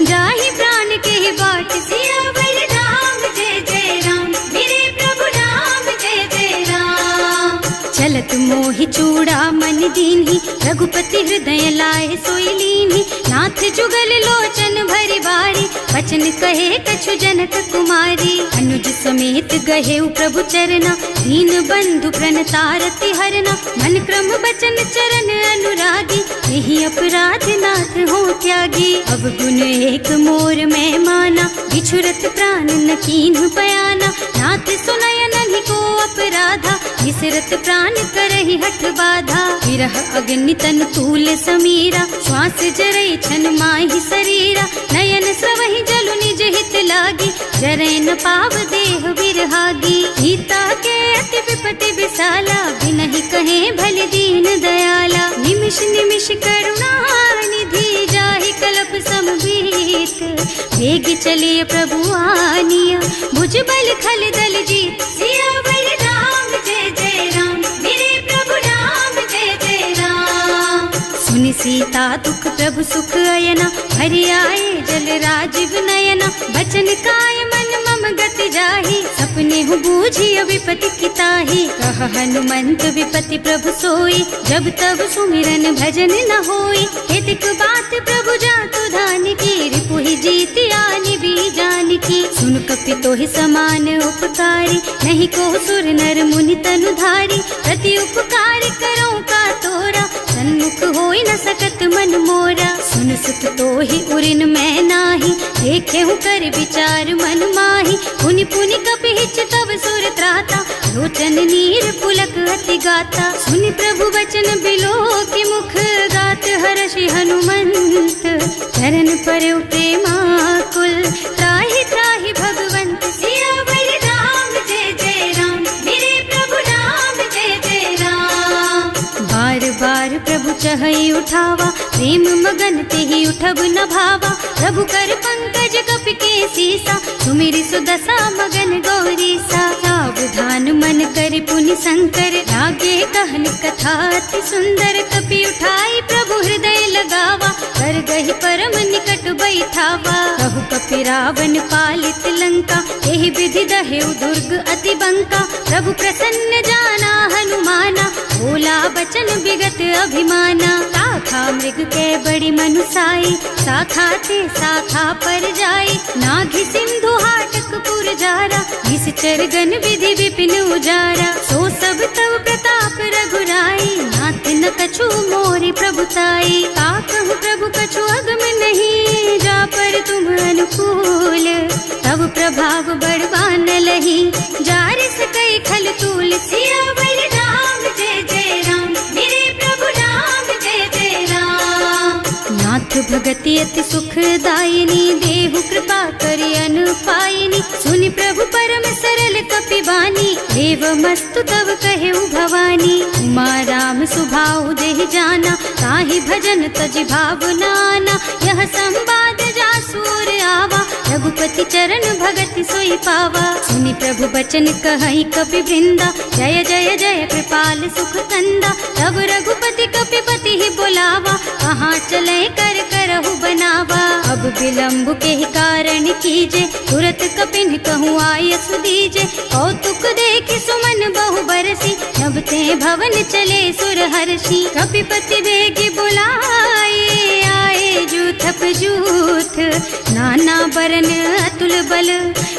जाहि प्राण के बाट। सियावर राम जय जय राम, मेरे प्रभु राम जय जय राम। चलत मोहि चूड़ामणि दीन्ही, रघुपति हृदय लाए सोई लीन्ही। नाथ जुगल लोचन भरि बारी, बचन कहे कछु जनक कुमारी। अनुज समेत गहेउ प्रभु चरना, दीन बंधु प्रणतारति हरना। मन क्रम बचन चरण अनुरागी, यही अपराध नाथ हो त्यागी। अब गुण एक मोर मैं माना, बिछुरत प्राण न कीन्ह बयाना। नाथ सुनय नहीं को अपराधा, विसरत प्राण करहि हठ बाधा। विरह अग्नि तन तूल समीरा, श्वास जरई छन माहि शरीरा। नयन स्रवहि जलु निज हित लागी, जरै न पाव देह बिरहागी। सीता के अति विपति विशाला, बिनहि कहे भल दीन दयाला। निमिष निमिष करुणा निधि, जाहि कल्प समभीत। वेग चलिए प्रभु आनिया, भुज बल खल दल जीत। सियावर राम जय जय राम, मेरे प्रभु राम जय जय राम। सुनि सीता दुख प्रभु सुख अयना, हरि आए जल राजीव नयना। बचन काय मन मम गति जाही, सपने हूँ बूझी विपति किताही। कह हनुमंत विपति प्रभु सोई, जब तब सुमिरन भजन न होई। हेतिक बात प्रभु जातु धान की, रिपुहि जीति आनि बीजान की। सुन कपि तोहि समान उपकारी, नहीं को सुर नर मुनि तनु धारी। प्रति उपकार करो का तोरा, सन्मुख होई न सकत मन मोरा। सुन सुत तोहि उरिन मैं नाही, देखे हूँ कर विचार मन माही। पुनि पुनि कपि हिच तब सुर त्राता, लोचन नीर पुलक अति गाता। सुनि प्रभु बचन बिलो की मुख, गात हर्षि हनुमंत चरण परउ प्रेमाकुल। त्राहि त्राहि भगवंत सियावर राम, जय जय राम मेरे प्रभु राम, जय जय राम। बार बार प्रभु चहई उठावा, प्रेम मगन तेहि उठब न भावा। प्रभु कर पंकज कपि के सीसा, सुमिरि सुदशा मगन गौरीसा। सावधान मन करि पुनि शंकर, लागे कहन कथा अति सुंदर। कपि उठाई प्रभु हृदय लगावा, कर गहि परम निकट बैठावा। कहु कपि रावण पालित लंका, एहि विधि दहेउ दुर्ग अति बंका। प्रभु प्रसन्न जाना हनुमाना, बोला बचन विगत अभिमाना। शाखा मृग के बड़ी मनुसाई, शाखा ते शाखा पर जाई। नाघि सिंधु हाटक पुर जारा, निश्चर गण विधि विपिन उजारा। सो सब तव प्रताप रघुराई, नाथ न कछु मोरि प्रभुताई। का कहूँ प्रभु कछु अगम नहीं, जा पर तुम अनुकूल। तब प्रभाव बड़वान लही, जार सकई खल तूल। सियावर राम, जय जय राम मेरे प्रभु राम, जय जय राम। नाथ भगति अति सुखदायिनी, देहु कृपा करि अनुपायिनी। सुनि प्रभु परम सरल कपि बानी, देवमस्तु तव कहेउ भवानी। उमा राम सुभाउ देहि जाना, ताहि भजन तजि भावनाना। यह संवाद जासुर आवा, रघुपति चरण भगति सोई पावा। सुनि प्रभु बचन कहई कपि वृंदा, जय जय जय कृपाल सुख कंदा। तब रघुपति कपि पति ही बोलावा, कहाँ चले कर करहु बनावा। अब विलंब के ही कारण कीजे, तुरत कपिन कहूँ आयस दीजे। कौतुक देखि सुमन बहु बरसी, नभ ते भवन चले सुर हर्षि। कपिपति बेगी बुलाए, आए जूथप जूथ। नाना बरन अतुल बल,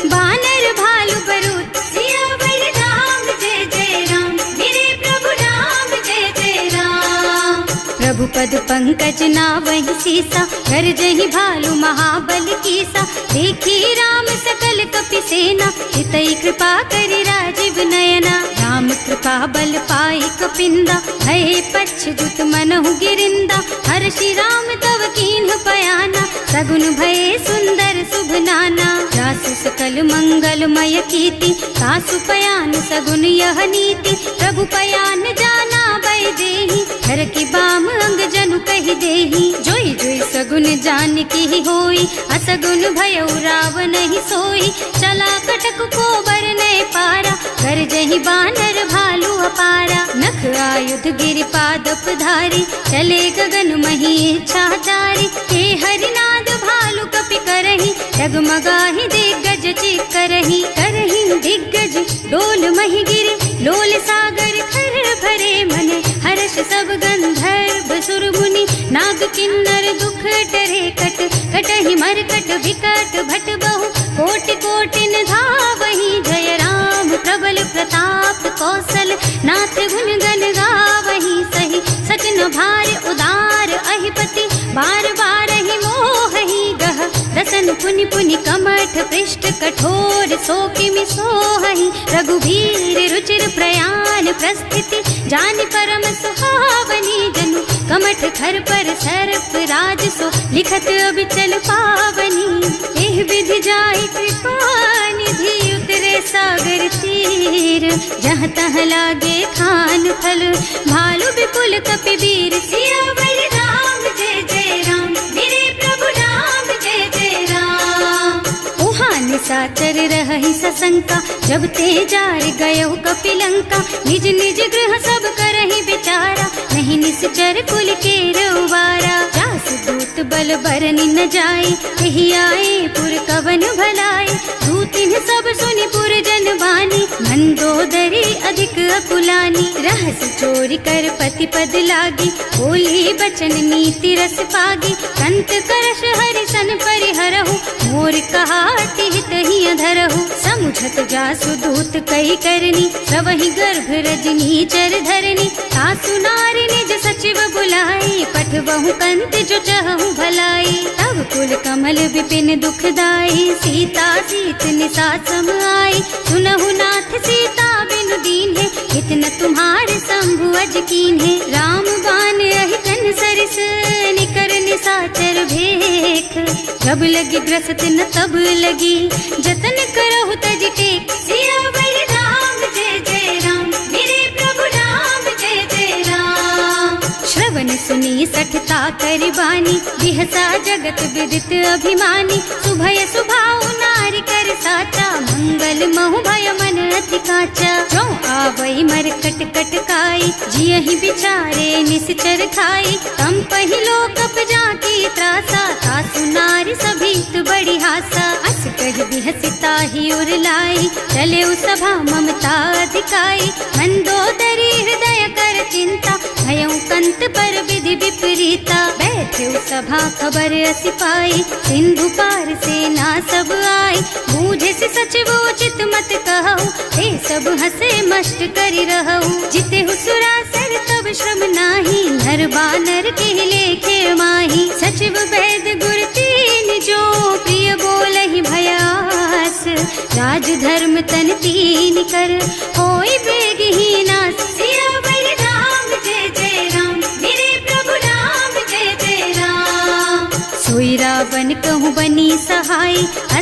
बानर भालु बरूथ। सियावर राम, जय जय राम मेरे प्रभु राम, जय जय राम। प्रभु पद पंकज नावहि सीसा, गरजहि भालु महाबल कीसा। देखी राम सकल कपि सेना, हितई कृपा करि राजीव नयना। राम कृपा बल पाई कपिंदा, भये पच्छजुत मनहु गिरिंदा। हर्षि राम तव कीन्ह पयाना, सगुन भये सुंदर शुभ नाना। जासु सकल मंगलमय कीर्ति, तासु पयान सगुन यह नीति। प्रभु पयान जाना भय देहि, हर की बाम अंग जनु कहि देहि। जोई जोई सगुन जान की होई, असगुन भयउ रावण ही सोई। चला कटक को बरने पारा, कर जहि बानर भालू अपारा। नख आयुध गिरि पादप धारी, चले गगन मही इच्छाचारी। हे हरिनाद भालू कपि करही, डगमगाहि दिग्गज चित करही। करही दिग्गज डोल मही गिरि, लोल सागर खर भरे मने। हर्ष सब गंधर्व सुर मुनि, नाग किन्नर दुख टरे कट। कटहि मरकट विकट भट बहु, कोटि कोटिन धावहि। जय राम प्रबल प्रताप कौशल, नाथ गुण गण गावहि। सही सकन भार उदार अहिपति, बार बार ही मोहि गह। रसन पुनि पुनि कमठ पृष्ठ, कठोर सो किमि सोहहि। रघुवीर रुचिर प्रयाण प्रस्थिति, जानि परम सुहावनी। जनु कमठ खर पर सर्प राज सो, लिखत अबिचल पावनी। एह विधि जाय कृपा निधि, उतरे सागर तीर। जहाँ तहाँ लागे खान फल, भालु विपुल कपि वीर। सियावर राम, जय जय राम मेरे प्रभु राम, जय जय राम। उहाँ निशाचर रहहि सशंका, जब ते जार गयो कपि लंका। निज निज गृह सब करहि विचारा, नहीं निश्चर कुल के रउवारा। जास दूत बल बरनि न जाए, एहि आए पुर कवन भलाए। दूतिन सब सुनि पुरजन बानी, मंदोदरी अधिक अकुलानी। रहस्य चोरी कर पति पद लागी, बोली बचन नीति रस पागी। कंत करश हरिसन परिहरहु, मोर कहाति हित ही अधरहु। समुझत जासु दूत कई करनी, सबहि गर्भ रजनी चर धरनी। सासु नारी निज सचिव बुलाई, पठबहु कंत जो चहु भलाई। तब कुल कमल विपिन दुखदाई, सीता सीत निसा सम आई। सुनहु नाथ सीता बिनु दीन है, इतना तुम्हारे शंभु अज कीन है। राम बान अहितन सरिस, निकर निसाचर भेख। जब लगी ग्रसत न तब लगी, जतन करहु तज टेक। सियावर राम जय जय राम, मेरे प्रभु राम जय जय राम। श्रवण सुनी सठता करि बानी, बिहसा जगत विदित अभिमानी। सुभय सुभाउ नारी कर साचा, मंगल महु भय मन अति काचा। जो आवई मर कट कट काई, जियहि बिचारे निश्चर खाई। तम पहिलो कप जाकी त्रासा, सासु नारी सभीत बड़ी हासा। अस कहि बिहसिता ही उर लाई, चले सभा ममता अधिकाई। मंदोदरी हृदय कर चिंता, भयउ कंत पर विधि विपरीता। बैठे सभा खबर असी पाई, सिंधु पार सेना सब आई। बूझे से सचिव उचित मत कहु, हे सब हसे मस्त करि रहु। जिते हुसुरासर तब श्रम नाही, नर बानर के लेखे माही। सचिव वैद गुर तीन जो, प्रिय बोलहि भयास। राज धर्म तन तीन कर, होई बेगहि नास। सियावर राम जय जय राम, मेरे प्रभु राम जय जय राम। सोई रावण कहूँ बनी सहाय,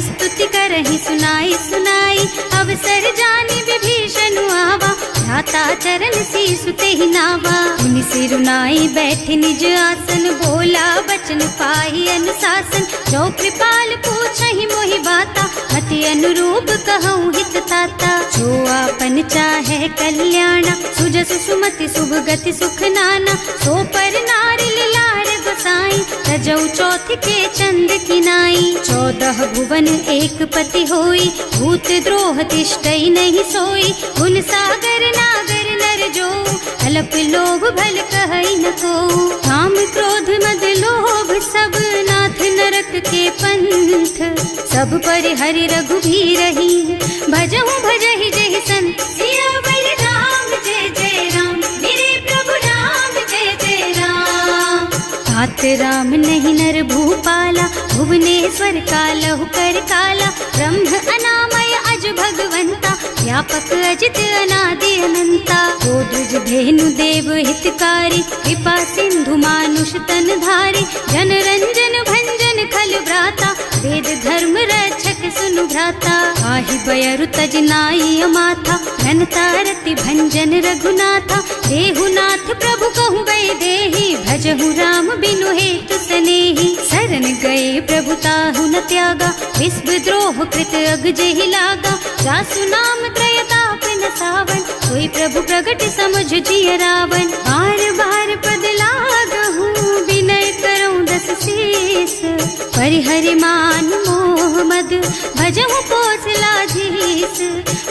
स्तुति करहि सुनाई सुनाई। अवसर जानी विभीषण आवा, भ्राता चरण शीसु तेहि नावा। मुनि सिरुनाई बैठे निज आसन, बोला बचन पाहि अनुशासन। जो कृपाल पूछहि मोहि बाता, मति अनुरूप कहूँ हित ताता। जो आपन चाहे कल्याणा, सुजसु सुमति शुभ गति सुख नाना। सो पर नारी लार गोसाई, तजौ चौथ के चंद किनाई। 14 भुवन एक पति होई, भूत द्रोह तिष्ठई नहीं सोई। गुण सागर नागर नर जो, अल्प लोभ भल कहई न को। काम क्रोध मद लोभ सब, नाथ नरक के पंथ। सब पर हरि रघुबीरहि, भजहु भजहि जहि संत। सियावर राम जय जय राम, मेरे प्रभु राम जय जय राम। तात राम नहीं नर भूपाला, भुवनेश्वर कालहु कर काला। ब्रह्म अनामय अज भगवंता, व्यापक अजित अनादि अनंता। गोदुज धेनु देव हितकारी, कृपा सिंधु मानुष तन धारी। जन रंजन भंजन खल भ्राता, वेद धर्म रक्षक सुनु भ्राता। आहि बयरु तज नाई माथा, घनता रति भंजन रघुनाथा। देहुनाथ प्रभु कहु गए देहि, भजहु राम बिनु हेतु सनेहि। शरण गए प्रभु ताहु न त्यागा, विश्व द्रोह कृत अग जेहि लागा। जासु नाम त्रयताप न सावन, सोई प्रभु प्रगट समझ जिय रावण। बार बार पद लागहु, विनय करऊं दस शीस। परिहरि मान मोह मद, भजहु कौशलाधीश।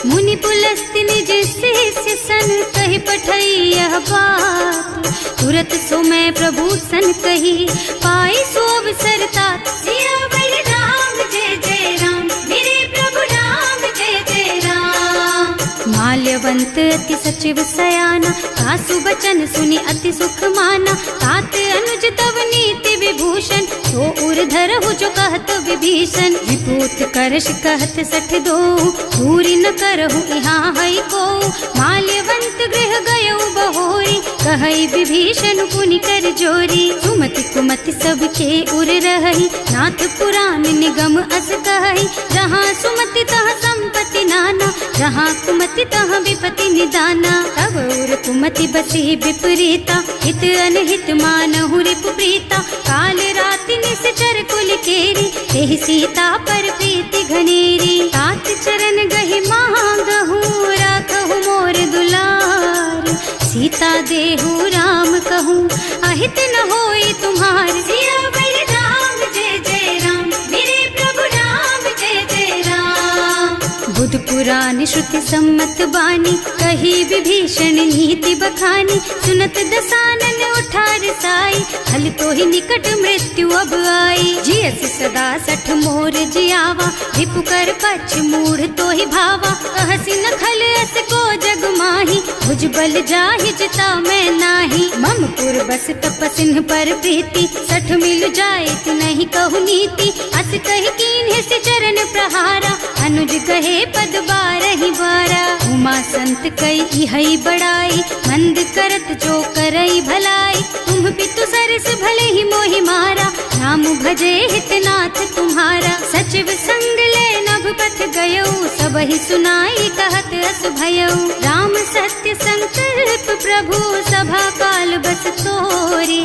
मुनि पुलस्त्य निज शिष्य सन, कहि पठई यह बात। तुरत सो मैं प्रभु सन कही, पाई सो अवसर तात। सियावर राम जय जय राम, मेरे प्रभु राम जय जय राम। माल्यवंत अति सचिव सयाना, सासु बचन सुनि अति सुख माना। तात अनुज तव नीति विभूषण, सो उर धरहु जो कहत विभीषण। विपूत करश कहत सठ दो, दूरी न करहु यहाँ हई को। माल्यवंत गृह गयउ बहोरी, कहई विभीषण पुनि कर जोरी। सुमति कुमति सबके उर रही, नाथ पुराण निगम अस कहई। जहाँ सुमति तहाँ संपत्ति नाना, जहाँ कुमति तहाँ विपति निदाना। तब उर कुमति बसी विपरीता, हित अनहित मानहु रिपु प्रीता। काल राति निश्चर कुल केरी, तेहि सीता पर प्रीति घनेरी। तात चरण गहि मांगहु, राखहु मोर दुलार। सीता देहु राम कहूँ, अहित न होई तुम्हार। सियावर राम जय जय राम, मेरे प्रभु राम जय जय राम। पुराण श्रुति सम्मत बानी, कही विभीषण नीति बखानी। सुनत दसानन उठा रसाई, हल तो ही निकट मृत्यु अब आई। जियस सदा सठ मोर जियावा, रिपु कर पछ मूढ़ तो ही भावा। कहसी न खल अस को जग माही, भुज बल जाहि जिता मैं नाही। मम पुर बस तपसिन पर प्रीति, सठ मिल जाए नहीं कहु नीति। अस कही कीन्ह से चरण प्रहारा, अनुज कहे पद बारहि बारा। उमा संत कई हई बड़ाई, मंद करत जो करई भलाई। तुम पितु सरस भले ही मोहि मारा, नाम भजे हितनाथ तुम्हारा। सचिव संग ले नभ पथ गयो, सब ही सुनाई कहत अस भयो। राम सत्य संकल्प प्रभु, सभा काल बस तोरे।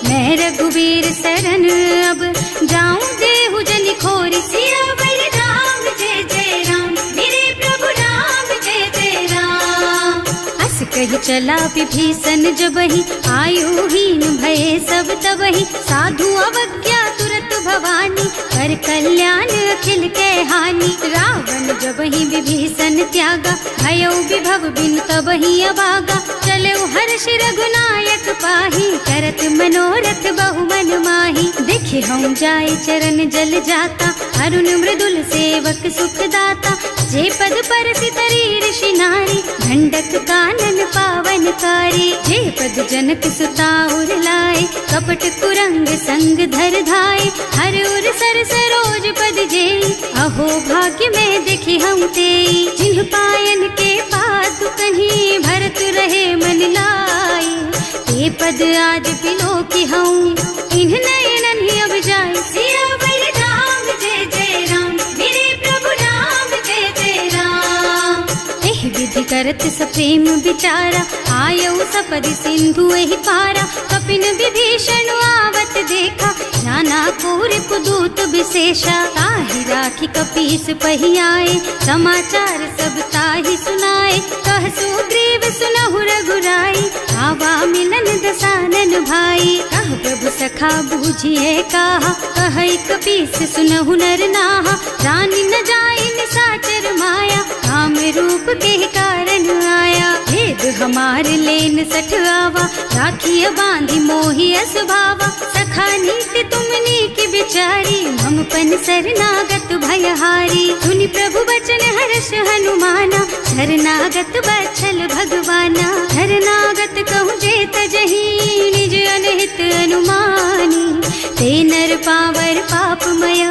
मैं रघुवीर शरण अब, जाऊं देहु जनि खोरी। सियावर राम जय जय राम, मेरे प्रभु राम जय जय राम। अस कही चला विभीषण जबहि, आयुहीन भये सब तबहि। साधु अवज्ञा तुरत भवानी, कर कल्याण अखिल के हानि। रावण जबहि विभीषण त्यागा, भयो विभव बिनु तबहि अभागा। चले हर्ष रघुनायक पाही, करत मनोरथ बहु मन माही। देखे हम जाय चरण जल जाता, अरुण मृदुल सेवक सुख दाता। जे पद परसि तरी ऋषि नारी, ढंडक कानन पावन कारी। जे पद जनक सुता उर लाए, कपट कुरंग संग धर धाय। हर उर सर सरोज पद जेई, अहो भाग्य में देखी हम तेई। जिन्ह पायन के पातु कहीं, भरत रहे मन लाई। ते पद आज बिलो की हूँ, इन्ह नयनन ही अब जाए। सियावर राम जय जय राम, मेरे प्रभु राम जय जय राम। एह विधि करत सप्रेम विचारा, आयऊ सपदि सिंधु एहि पारा। कपिन विभीषण आवत देखा, जाना कोर कुदूत विशेषा। ताहि राखी कपीस पहि आए, समाचार सब ताहि सुनाए। कह सुग्रीव सुनहु रघुराई, आवा मिलन दसानन भाई। कह प्रभु सखा बूझिए कहा, कहै कपीस सुनहु नर नाहा। रानी न जाय निशाचर माया, काम रूप के कारण आया। भेद हमार लेन सठ आवा, राखिय बांधि मोहि असभावा। सखा नीति तुमनी की बिचारी, मम पन शरणागत भयहारी। सुनि प्रभु बचन हर्ष हनुमाना, शरणागत बछल भगवाना। शरणागत कहूँ जे तजहि, निज अनहित अनुमानी। ते नर पावर पापमय,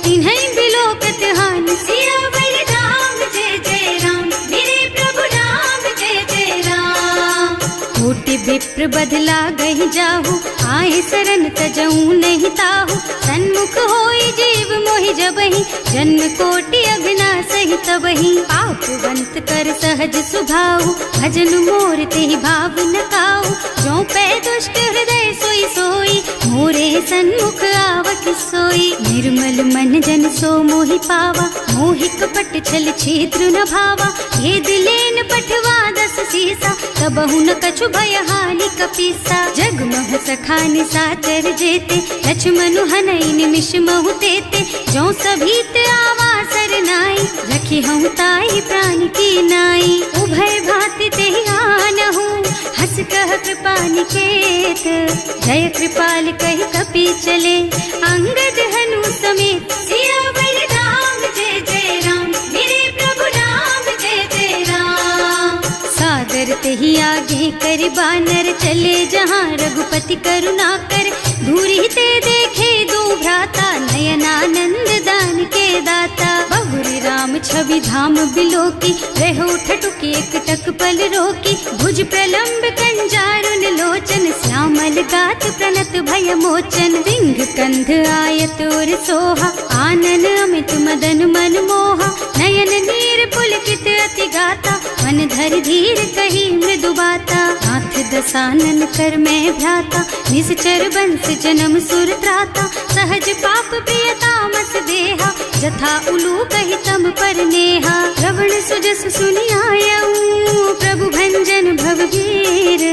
तिन्है बिलोकत हानि। सियावर राम जय जय राम, मेरे प्रभु राम जय जय राम। कोटि विप्र बदला गहि जाहु, आए शरण तजऊ नहीं ताहु। सन्मुख होई जीव मोहि जबहि, जन्म कोटि अघनासहि तबहि। पापवंत कर सहज सुभाऊ, भजन मोर तेहि भाव न काऊ। जो पै दुष्ट हृदय सोई सोई, मोरे सन्मुख आवत सोई। निर्मल मन जन सो मोहि पावा, मोहि कपट छल छिद्र न भावा। ये दिलेन पठवा दस सीसा, तबहु न कछु भय हानि कपीसा। जग मह सखा निशाचर जेते, लक्ष्मणु हनई निमिष महु तेते। जो सभीत आवा सरनाई, रखी हूँ ताई प्राण की नाई। उभय भांति तेहि आनहु, हस कह कृपा निकेत। जय कृपाल कहि कपि चले, अंगद हनु समेत। सियावर राम जय जय राम, मेरे प्रभु राम जय जय राम। सादर तेहि आगे कर बानर, चले जहाँ रघुपति करुणा कर। दूरी ते देखे दो भ्राता, नयनानंद दान के दाता। बहुरी राम छवि धाम बिलोकी, रहो ठठुकी एक टक पल रोकी। भुज प्रलंब कंजारुन लोचन, श्यामल गात प्रणत भय मोचन। सिंह कंध आयत और सोहा, आनन अमित मदन मन मोहा। नयन नीर पुलकित अति गाता, मन धर धीर कही मृदु बाता। नाथ दसानन कर मैं भ्राता, निश्चर बंस जन्म सुर त्राता। सहज पाप प्रियतामस देहा, जथा उलू कहि तम पर नेहा। श्रवण सुजस सुनि आयऊ, प्रभु भंजन भवभीर।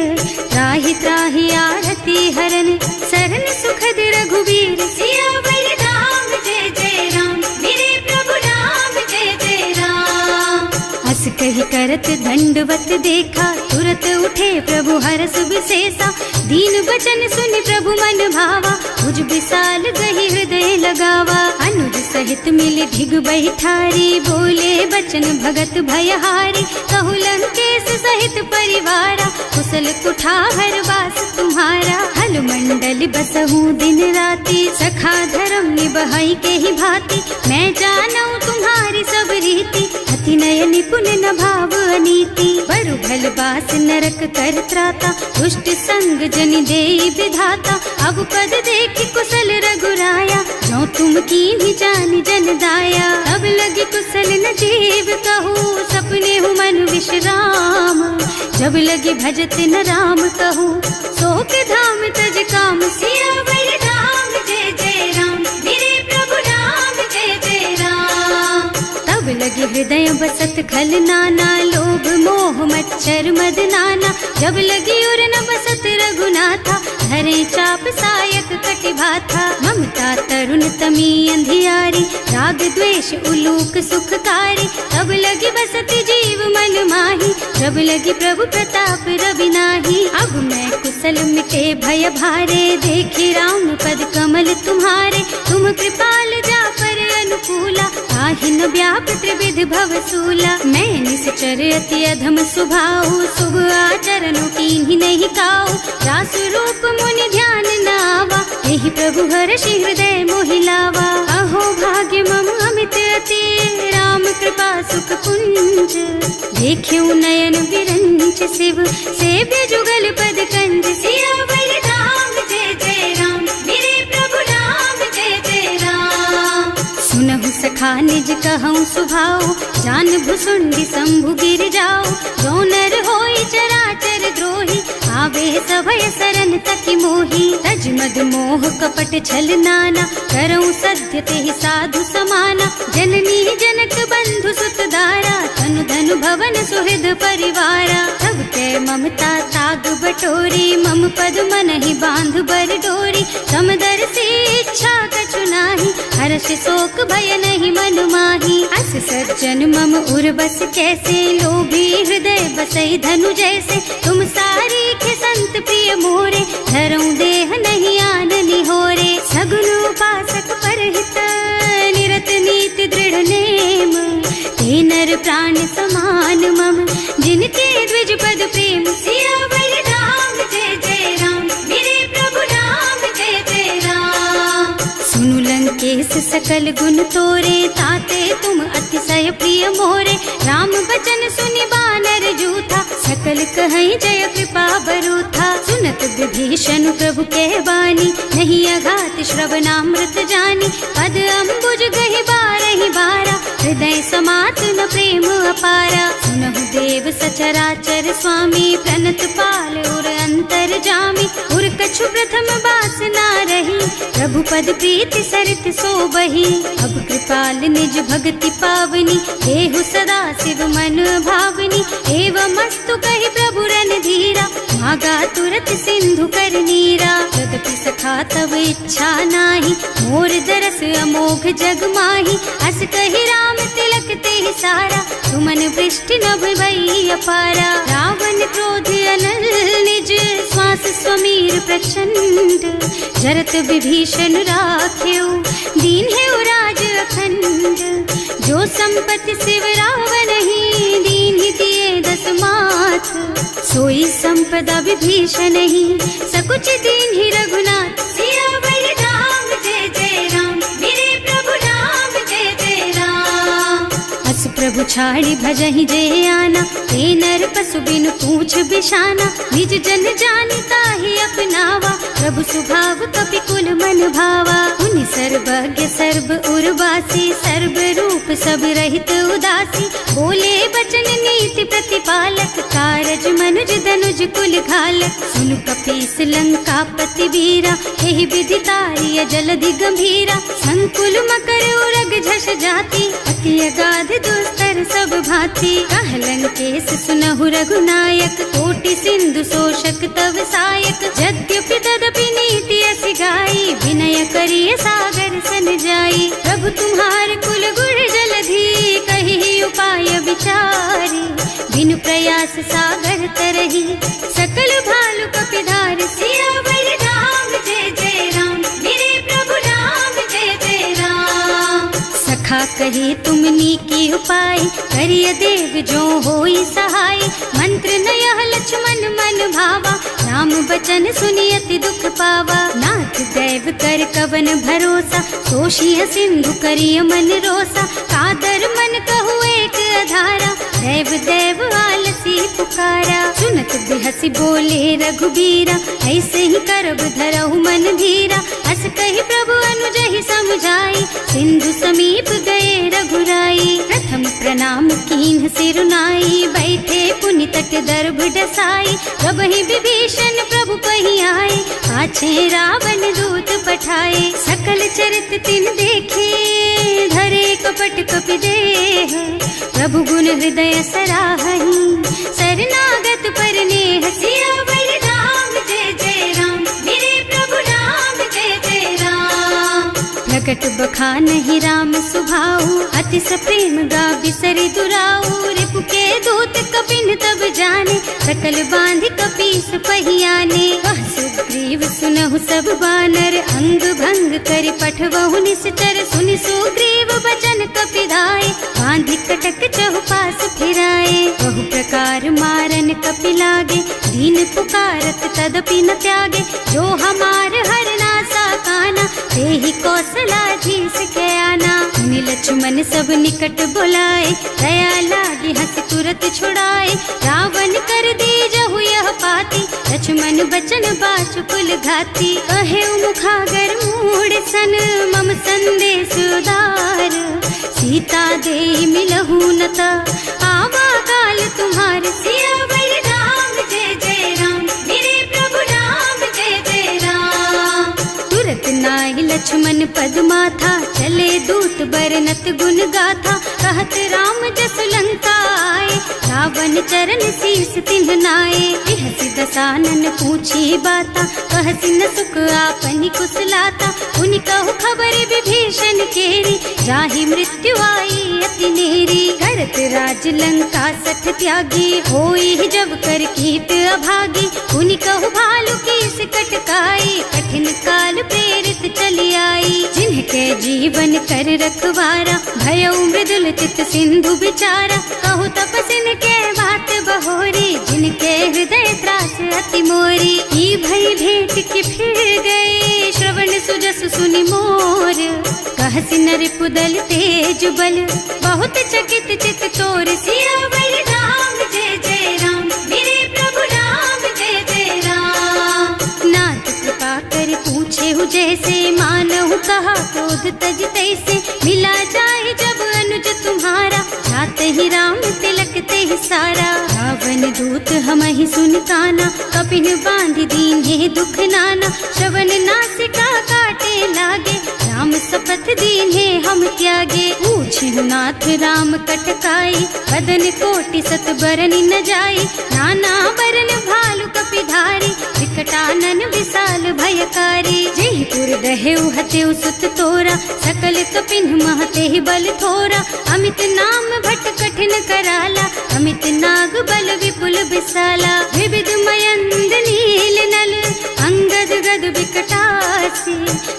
त्राहि त्राहि आरती हरन, सरन सुखद रघुवीर। सियावर राम जय जय राम, मेरे प्रभु राम जय जय राम। अस करत दंडवत देखा, तुरत उठे प्रभु हरस विशेषा। दीन बचन सुनि प्रभु मन भावा, मुझ विशाल गही हृदय लगावा। अनुज सहित मिल ढिग बैठारी, बोले बचन भगत भयहारी। कहु लंकेश सहित परिवारा, कुशल कुठार वास तुम्हारा। हल मंडल बसहु दिन राति, सखा धर्म निबहाई के ही भांति। मैं जानऊ तुम्हारी सब रीति, अति नय निपुण न भाव अनीति। बरु भल बास नरक कर त्राता, दुष्ट संग जनि देई विधाता। अब पद देखि कुशल रघुराया, जो तुम कीन्ही जानि जन दाया। अब लगी कुशल न जीव कहू, सपने हूँ मन विश्राम। जब लगी भजत न राम कहू, शोक धाम तज काम। सियावर राम जय जय राम, मेरे प्रभु राम जय जय राम। तब लगी हृदय बसत खल नाना, लोभ मोह मच्छर मद नाना। जब लगी उर न बसत रघुनाथा, धरे चाप सायक कटिभाथा। ममता तरुण तमी अंधियारी, राग द्वेष उलूक सुखकारी। तब लगी बसत जीव मन माही, जब लगी प्रभु प्रताप रवि नाही। अब मैं कुशल मिटे भय भारे, देखी राम पद कमल तुम्हारे। तुम कृपाल जा पर अनुकूला, ताहि न व्याप त्रिविध भव सूला। मैं निश्चर अति अधम स्वभाव, शुभ आचरणों कीन्ही नहीं काऊ। रासु रूप मुनि ध्यान न आवा, यही प्रभु हर्षि हृदय मोहि लावा। अहो भाग्य मम अमित अति, राम कृपा सुख पुंज। देख्यऊ नयन विरंच शिव, सेव्य जुगल पद कंज। सियावर राम जय जय राम, मेरे प्रभु राम जय जय राम। सुनहु सखा निज कहऊँ सुभाऊ, जान भुसुंडी शंभु गिर जाओ। जो नर होई चराचर द्रोही, आवे सभय सरन तकी मोही। तज मद मोह कपट छल नाना, करऊँ सत्य तेहि साधु समाना। जननी जनक बंधु सुत दारा, तनु धनु भवन सुहृद परिवारा। तब ते ममता ताग बटोरी, मम पद मन ही बांध बर डोरी। समदर्शी इच्छा कछु नाही, हर्ष शोक भय नहीं मन माही। अस सज्जन मम उर बस कैसे, लोभी हृदय बसई धनु जैसे। तुम सारी के संत प्रिय मोरे, धरऊं देह नहीं आन निहोरे। सगुन उपासक परहित, निरत नीति दृढ़ नेम। ते नर प्राण समान मम, जिनके द्विज पद प्रेम। सियावर राम जय जय राम, मेरे प्रभु राम जय जय राम। सुनु लंकेश सकल गुण तोरे, ताते तुम अतिशय प्रिय मोरे। राम बचन सुनि बानर जूथा, सकल कहई जय कृपा बरूथा। सुनत विभीषण प्रभु के बानी, नहीं अघात श्रवणामृत जानी। पद अम्बुज गहि बारहि बारा, हृदय समात न प्रेम अपारा। सुनहु देव सचराचर स्वामी, प्रणत पाल उर अंतर जामी। उर कछु प्रथम बास ना रही, प्रभु पद प्रीति सरित सोबही। अब कृपाल निज भक्ति पावनी, देहु सदा शिव मन भावनी। एवं मस्तु कहि प्रभु रन धीरा, मागा तुरत सिंधु कर नीरा। यद्यपि सखा तब इच्छा नाही, मोर दरस अमोघ जग माही। अस कहि राम तिलक तेहि सारा, सुमन वृष्टि नभ भई अपारा। रावण क्रोध अनल निज, श्वास स्वमीर प्रचंड। जरत विभीषण राख्यो, दीन है राज अखंड। जो संपत्ति शिव रावण ही, दीन ही दिए दस माथ। सोई संपदा विभीषण ही, सकुच दीन ही रघुनाथ। सियावर राम जय जय राम, मेरे प्रभु राम जय जय राम। अस प्रभु छाड़ी भजहि जय आना, ते नर पशु बिनु पूछ बिशाना। निज जन जानिता ही अपनावा, प्रभु स्वभाव कपि कुल मन भावा। उनि सर्वज्ञ सर्व उर्वासी, सर्व रूप सब रहित उदासी। बोले बचन नीति प्रतिपालक, कारज मनुज धनुज कुल घालक। सुनु कपीस लंका पति वीरा, यही विधि तारिय जलधि गंभीरा। संकुल मकर उरग झष जाति, अति अगाध दुस्तर सब भांति। कह लंकेश सुनहु रघुनायक, कोटि सिंधु शोषक तव सायक। यद्यपि तदपि नीति असि गाई, विनय करिय सागर सन जाई। प्रभु तुम्हार कुल गुण जलधि, कहि उपाय विचारी। रस सागर तरही, सकल भालु कपिधार सियावर राम जय जय राम, मेरे प्रभु राम जय जय राम। सखा कहे तुमनी की उपाय, करिय देव जो होई सहाय, मंत्र न यह लक्ष्मण मन भावा, राम बचन सुनियति दुख पावा। नाथ दैव कर कवन भरोसा, सोशिय सिंधु करिय मन रोसा, कादर मन कहु एक अधारा, देव देव आलसी पुकारा। सुनत बिहसी बोले रघुबीरा, ऐसे ही करब धरहु मन धीरा, हस कही प्रभु अनुजहि समझाई, सिंधु समीप गए रघुराई। प्रथम प्रणाम कीन्ह सिरुनाई, बैठे पुनि तट दर्भ डसाई, प्रभहि विभीषण प्रभु पहि आए, पाछे रावण दूत पठाए। सकल चरित तिन देखे, धरे कपट कपि देह, प्रभु गुण हृदय सराहहि, शरणागत पर नेह। सियावर राम जय जय राम, मेरे प्रभु राम जय जय राम। प्रकट बखानहि राम सुभाऊ, अति सप्रेम गा बिसरि दुराऊ, रिपु के दूत कपिन तब जाने, सकल बांधि कपीस पहियाने। वह सुग्रीव सुनहु सब बानर, अंग भंग करि पठवहु निश्चर, सुनि सुग्रीव बचन कपिधाय, बांधि कटक चहुपास फिराए। बहु प्रकार मारन कपि लागे, दीन पुकारत तदपि न त्यागे, जो हमार हरना सा काना, तेहि कौशलाधीश के आना। मुनि लक्ष्मण सब निकट बुलाए, दया लागी हंस तुरत छुड़ाए, रावण कर दीजहु यह पाती, लक्ष्मण बचन बाचु कुल घाती। कहे मुखागर मूढ़ सन, मम संदेश उदार, सीता दे मिलहु नता, आवा काल तुम्हार। सियावर राम जय जय राम, मेरे प्रभु राम जय जय राम। तुरत नाहि लक्ष्मण पद माथा, चले दूत बरनत गुण गाथा, कहत राम जस लंका आए, रावण चरण शीस तिन्ह नाए। बिहसि दसानन पूछी बाता, कहसि न सुख आपनि कुशलाता, उनि कहु खबर विभीषण केरी, जाहि मृत्यु आई अति नेरी। करत राज लंका सठ त्यागी, होई जब कर कीट अभागी, उनि कहु भालु कीस कटकाई, कठिन काल प्रेरित चली आई। जिनके जीवन कर रखवारा, भयउ मृदुल चित सिंधु बिचारा, कहु तपसिन के बात बहोरी, जिनके हृदय त्रास अति मोरी। ई भई भेंट कि फिर गए, श्रवण सुजस सुनि मोर, कहसि नर पुदल तेज बल, बहुत चकित चित तोर। सियावर राम जय जय राम, मेरे प्रभु राम जय जय राम। नाथ कृपा कर पूछे हु जैसे, मानहु कहा क्रोध तज तैसे, मिला जाए जब अनुज तुम्हारा, जाते ही राम तिलक ते सारा। रावण दूत हमहि सुन काना, कपिन बांधि दीन्हे दुख नाना, श्रवण नासिका काटे लागे, राम शपथ दीन्हे हम त्यागे। पूछिहु नाथ राम कटकाई, बदन कोटि सत बरनि न जाई, नाना बरन भालु कपिधारी, विकटानन विशाल भयकारी। जेहि पुर दहेउ हतेउ सुत तोरा, सकल कपिन महते बल थोरा, अमित नाम भट कठिन कराला, अमित नाग बल विपुल विशाला। विविध मयंद नील नल, अंगद गद विकटासी,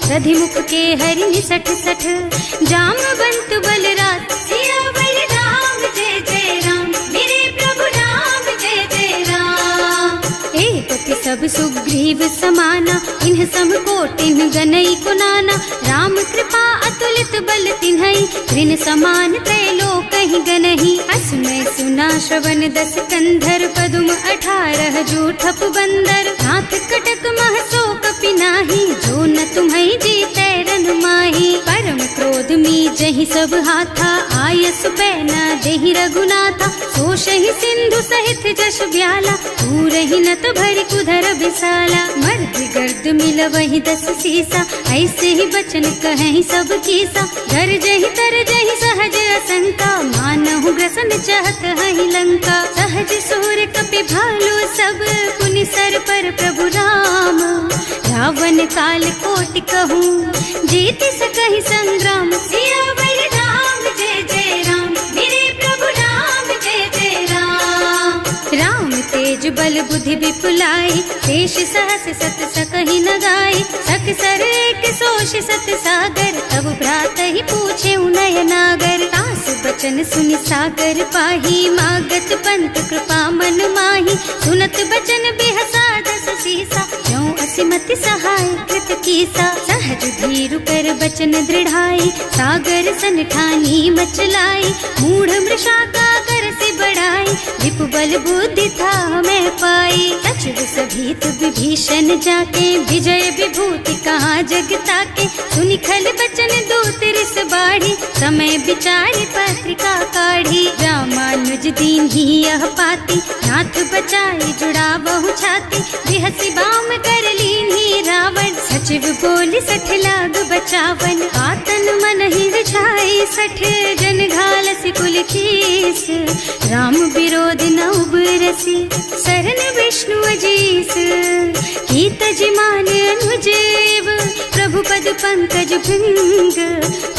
दधिमुख के हरि निसठ सठ, जामवंत बलराज। सियावर राम जय जय राम, मेरे प्रभु राम जय जय राम। एक सब सुग्रीव समाना, इन्ह सम कोटिन गनई कुनाना, राम कृपा अतुलित बल तिन्हई, ऋण समान त्रैलोकहि गनहि। असमय सुना श्रवण दस कंधर, पदुम 18 जूठप बंदर, नाथ कटक मह सो कपि नाही, जो न तुम्हई जीतै रन माही। परम क्रोध मी जहि सब हाथा, आयस पैना देहि रघुनाथा, सोषहि सिंधु सहित जश ब्याला, पूरहि नत भरि कुधर विशाला। मर्दि गर्द मिलवहि 10 सीसा, ऐसे ही बचन कहेहि सब कीसा, गरजहि तरजहि सहज असंका, मानहु ग्रसन चाहत हहि लंका। सहज सूर कपि भालु सब, पुनि सर पर प्रभु राम, रावण काल कोटि कहूँ, जीत सकहि संग्राम। सियावर राम जय जय राम, मेरे प्रभु राम जय जय राम। तेज बल बुद्धि विपुलाई, शेष सहस सत सकहि न गाय, सक सर एक सोष सत सागर, तब भ्रात ही पूछे नयनागर, तास बचन सुनि सागर पाही, मागत पंत कृपा मन माही, सुनत बचन बिहसा दस सीसा, ज्यों असिमति सहाय कृत कीसा, सहज धीरु कर बचन दृढ़ाई, सागर सन ठानी मचलाई, मूढ़ मृषा का कर से बढ़ाई, विपु बल बुद्धि था मैं पाई, सचिव सभीत विभीषण जाके, विजय विभूति कहाँ जग ताके, सुनि खल बचन दूत रिस बाढ़ी, समय विचारि पत्रिका काढ़ी, रामानुज दीन ही यह पाती, नाथ बचाई जुड़ा बहु छाती, बिहसी बाम कर लीन्ही रावण, सचिव बोली सठ लाग बचावन, आतन मन ही रिझाई सठ, जन घालसी कुल खीस, राम विरोध न उबरसी, सरन विष्णु अजीस, कीत जिमान अनुजेव, प्रभु पद पंकज भृंग,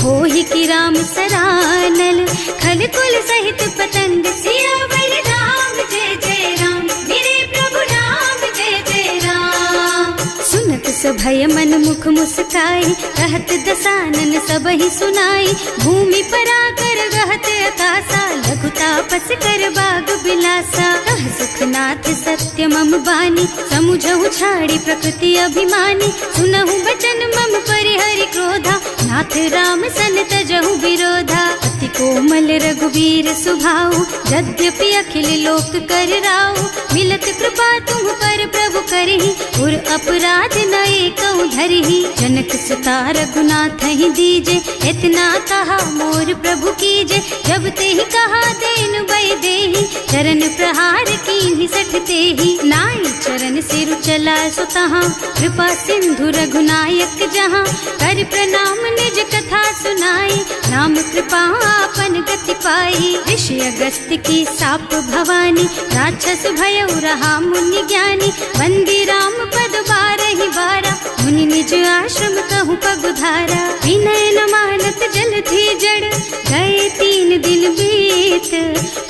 होहि की राम सरानल, खल कुल सहित पतंग, सियावर राम जय जय राम, मेरे प्रभु राम जय जय राम, सुनत सभय मन मुख मुस्काई, कहत दसानन सबहि सुनाई, भूमि पराकर गहत अकासा, लघु तापस कर बाग बिलासा, कह सुखनाथ सत्य मम बानी, समुझहु छाड़ी प्रकृति अभिमानी, सुनहु बचन मम परिहरि क्रोधा, नाथ राम सन तजहु विरोधा, अति कोमल रघुवीर सुभाऊ, यद्यपि अखिल लोक कर राऊ, मिलत कृपा तुम पर प्रभु करहि, उर अपराध न एकौ धरहि, जनक सुता रघुनाथ ही दीजे, इतना कहा मोर प्रभु कीजे, जब ते ही कहा देन बय देहि, चरण प्रहार कीन्हि सठ तेहि, नाई चरण सिरु चला सुतहाँ, कृपा सिंधु रघुनायक जहाँ, कर प्रणाम निज कथा सुनाई, नाम कृपा आपन गति पाई, ऋषि अगस्त्य की साप भवानी, राक्षस भयउ रहा मुनि ज्ञानी, बंदी राम पद बारहि बारा, मुनि निज आश्रम कहूँ पगुधारा, विनय न मानत जल थी जड़, गए 3 दिन बीत,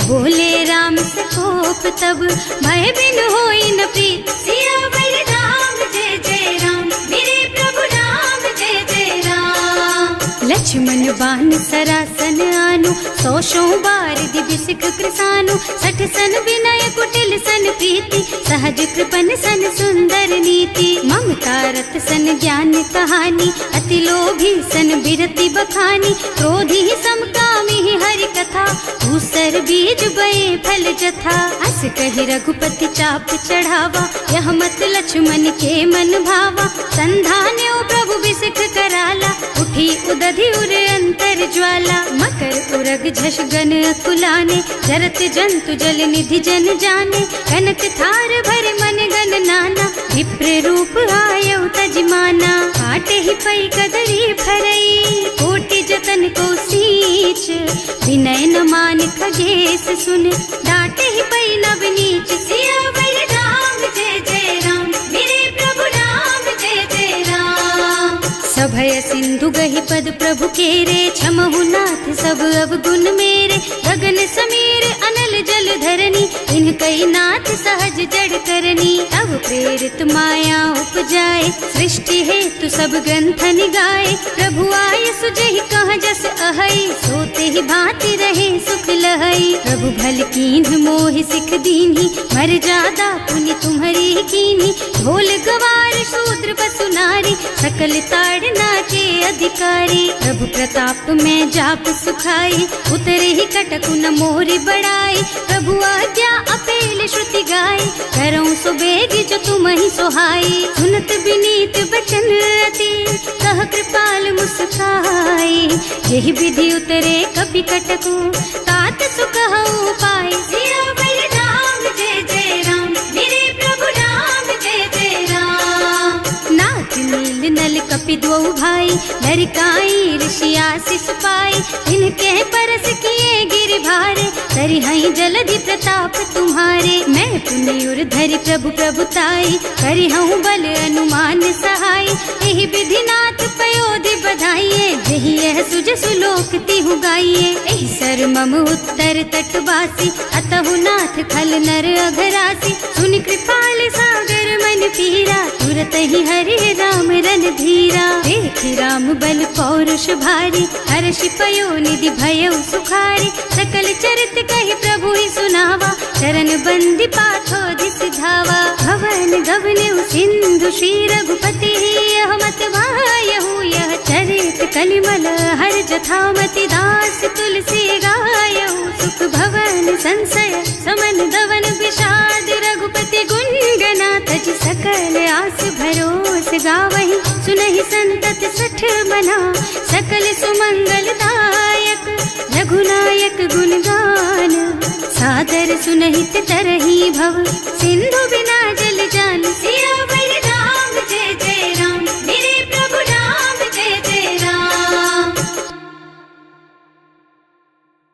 बोले राम सकोप तब, भय बिन होई न प्रीत, सियावर राम जय जय राम, मेरे प्रभु राम जय जय राम, लक्ष्मण बान सरासन आनु, 100 बार दिव्य सिख कृसानु, 60 सन विनय कुटिल सन प्रीति, सहज कृपन सन सुंदर नीति, ममता रत सन ज्ञान कहानी, अति लोभी सन बिरति बखानी, क्रोधी समकामी हरि कथा, दूसर बीज बये फल जथा, अस कहि रघुपति चाप चढ़ावा, यह मत लक्ष्मण के मन भावा, संधान्यो प्रभु बिसिख कराला, उठी उदधि उर अंतर ज्वाला, मकर उरग झष गन अकुलाने, जरत जंतु जल निधि जन जाने, कनक थार भर मन गन नाना, विप्र रूप आयउ तजमाना, काटे ही पई कदरी भरई, कोटि जतन को सींच, विनय न मान खगेश सुन, डांटे ही पई नव नीच, सियावर राम जय जय राम, मेरे प्रभु राम जय जय राम, सभय सिंधु गहि पद प्रभु केरे, क्षमहु नाथ सब अवगुण मेरे, गगन समीर अनल जल धरनी, इनकई नाथ सहज जड़ करनी, तब प्रेरित माया उपजाए, सृष्टि हेतु सब ग्रंथन गाए, प्रभु आय सुजहि कह जस अहै, सोते ही भांति रहे सुख लहै, प्रभु भल कीन्ह मोहि सिख दीन्ही, मर जादा पुनि तुम्हरी कीन्ही, ढोल गवार शूद्र पशु नारी, सकल ताड़ना के अधिकारी, प्रभु प्रताप में जाप सुखाई, उतरे ही कटकु न मोरि बड़ाई, प्रभु आज्ञा अपेल श्रुति गाय, करऊं सो बेग जो तुम ही सोहाई, सुनत विनीत बचन अति, कह कृपाल मुस्काई, यही विधि उतरे कपि कटकु, तात सुकहु पाई, सियावर राम जय जय राम, मेरे प्रभु राम जय जय राम, नाथ नील नल कपि द्वौ भाई, लरिकाई ऋषि आशीष पाई, इनके परस किए गिर भारे, तरिहई जलधि प्रताप तुम्हारे, मैं पुनि उर धरि प्रभु प्रभुताई, करिहऊँ बल अनुमान सहाय, यही विधि नाथ पयोधि बधाइए, जही यह सुज सुलोक तिहु गाइए, एहि सर मम उत्तर तटवासी, अतहु नाथ खल नर अघरासी। सुनि कृपाल सागर मन पीरा, तुरत ही हरि राम रन धीरा। देखि राम बल पौरुष भारी, हर्षि पयो निधि भयउ सुखारी। सकल चरित कहि प्रभु ही सुनावा, चरण बंदी पाथो दिस धावा। भवन गवनेउ सिंधु श्री रघुपति, यह मत वायहु यह चरित कलिमल हर जथामति। दास तुलसी गायहु, सुख भवन संशय समन दवन विषाद। रघुपति गुण गना तज सकल आस भरोस गावहि। सुनहि संतत सठ मना, सकल सुमंगल दायक। रघुनायक गुण गान, सादर सुनहित तरहि भव।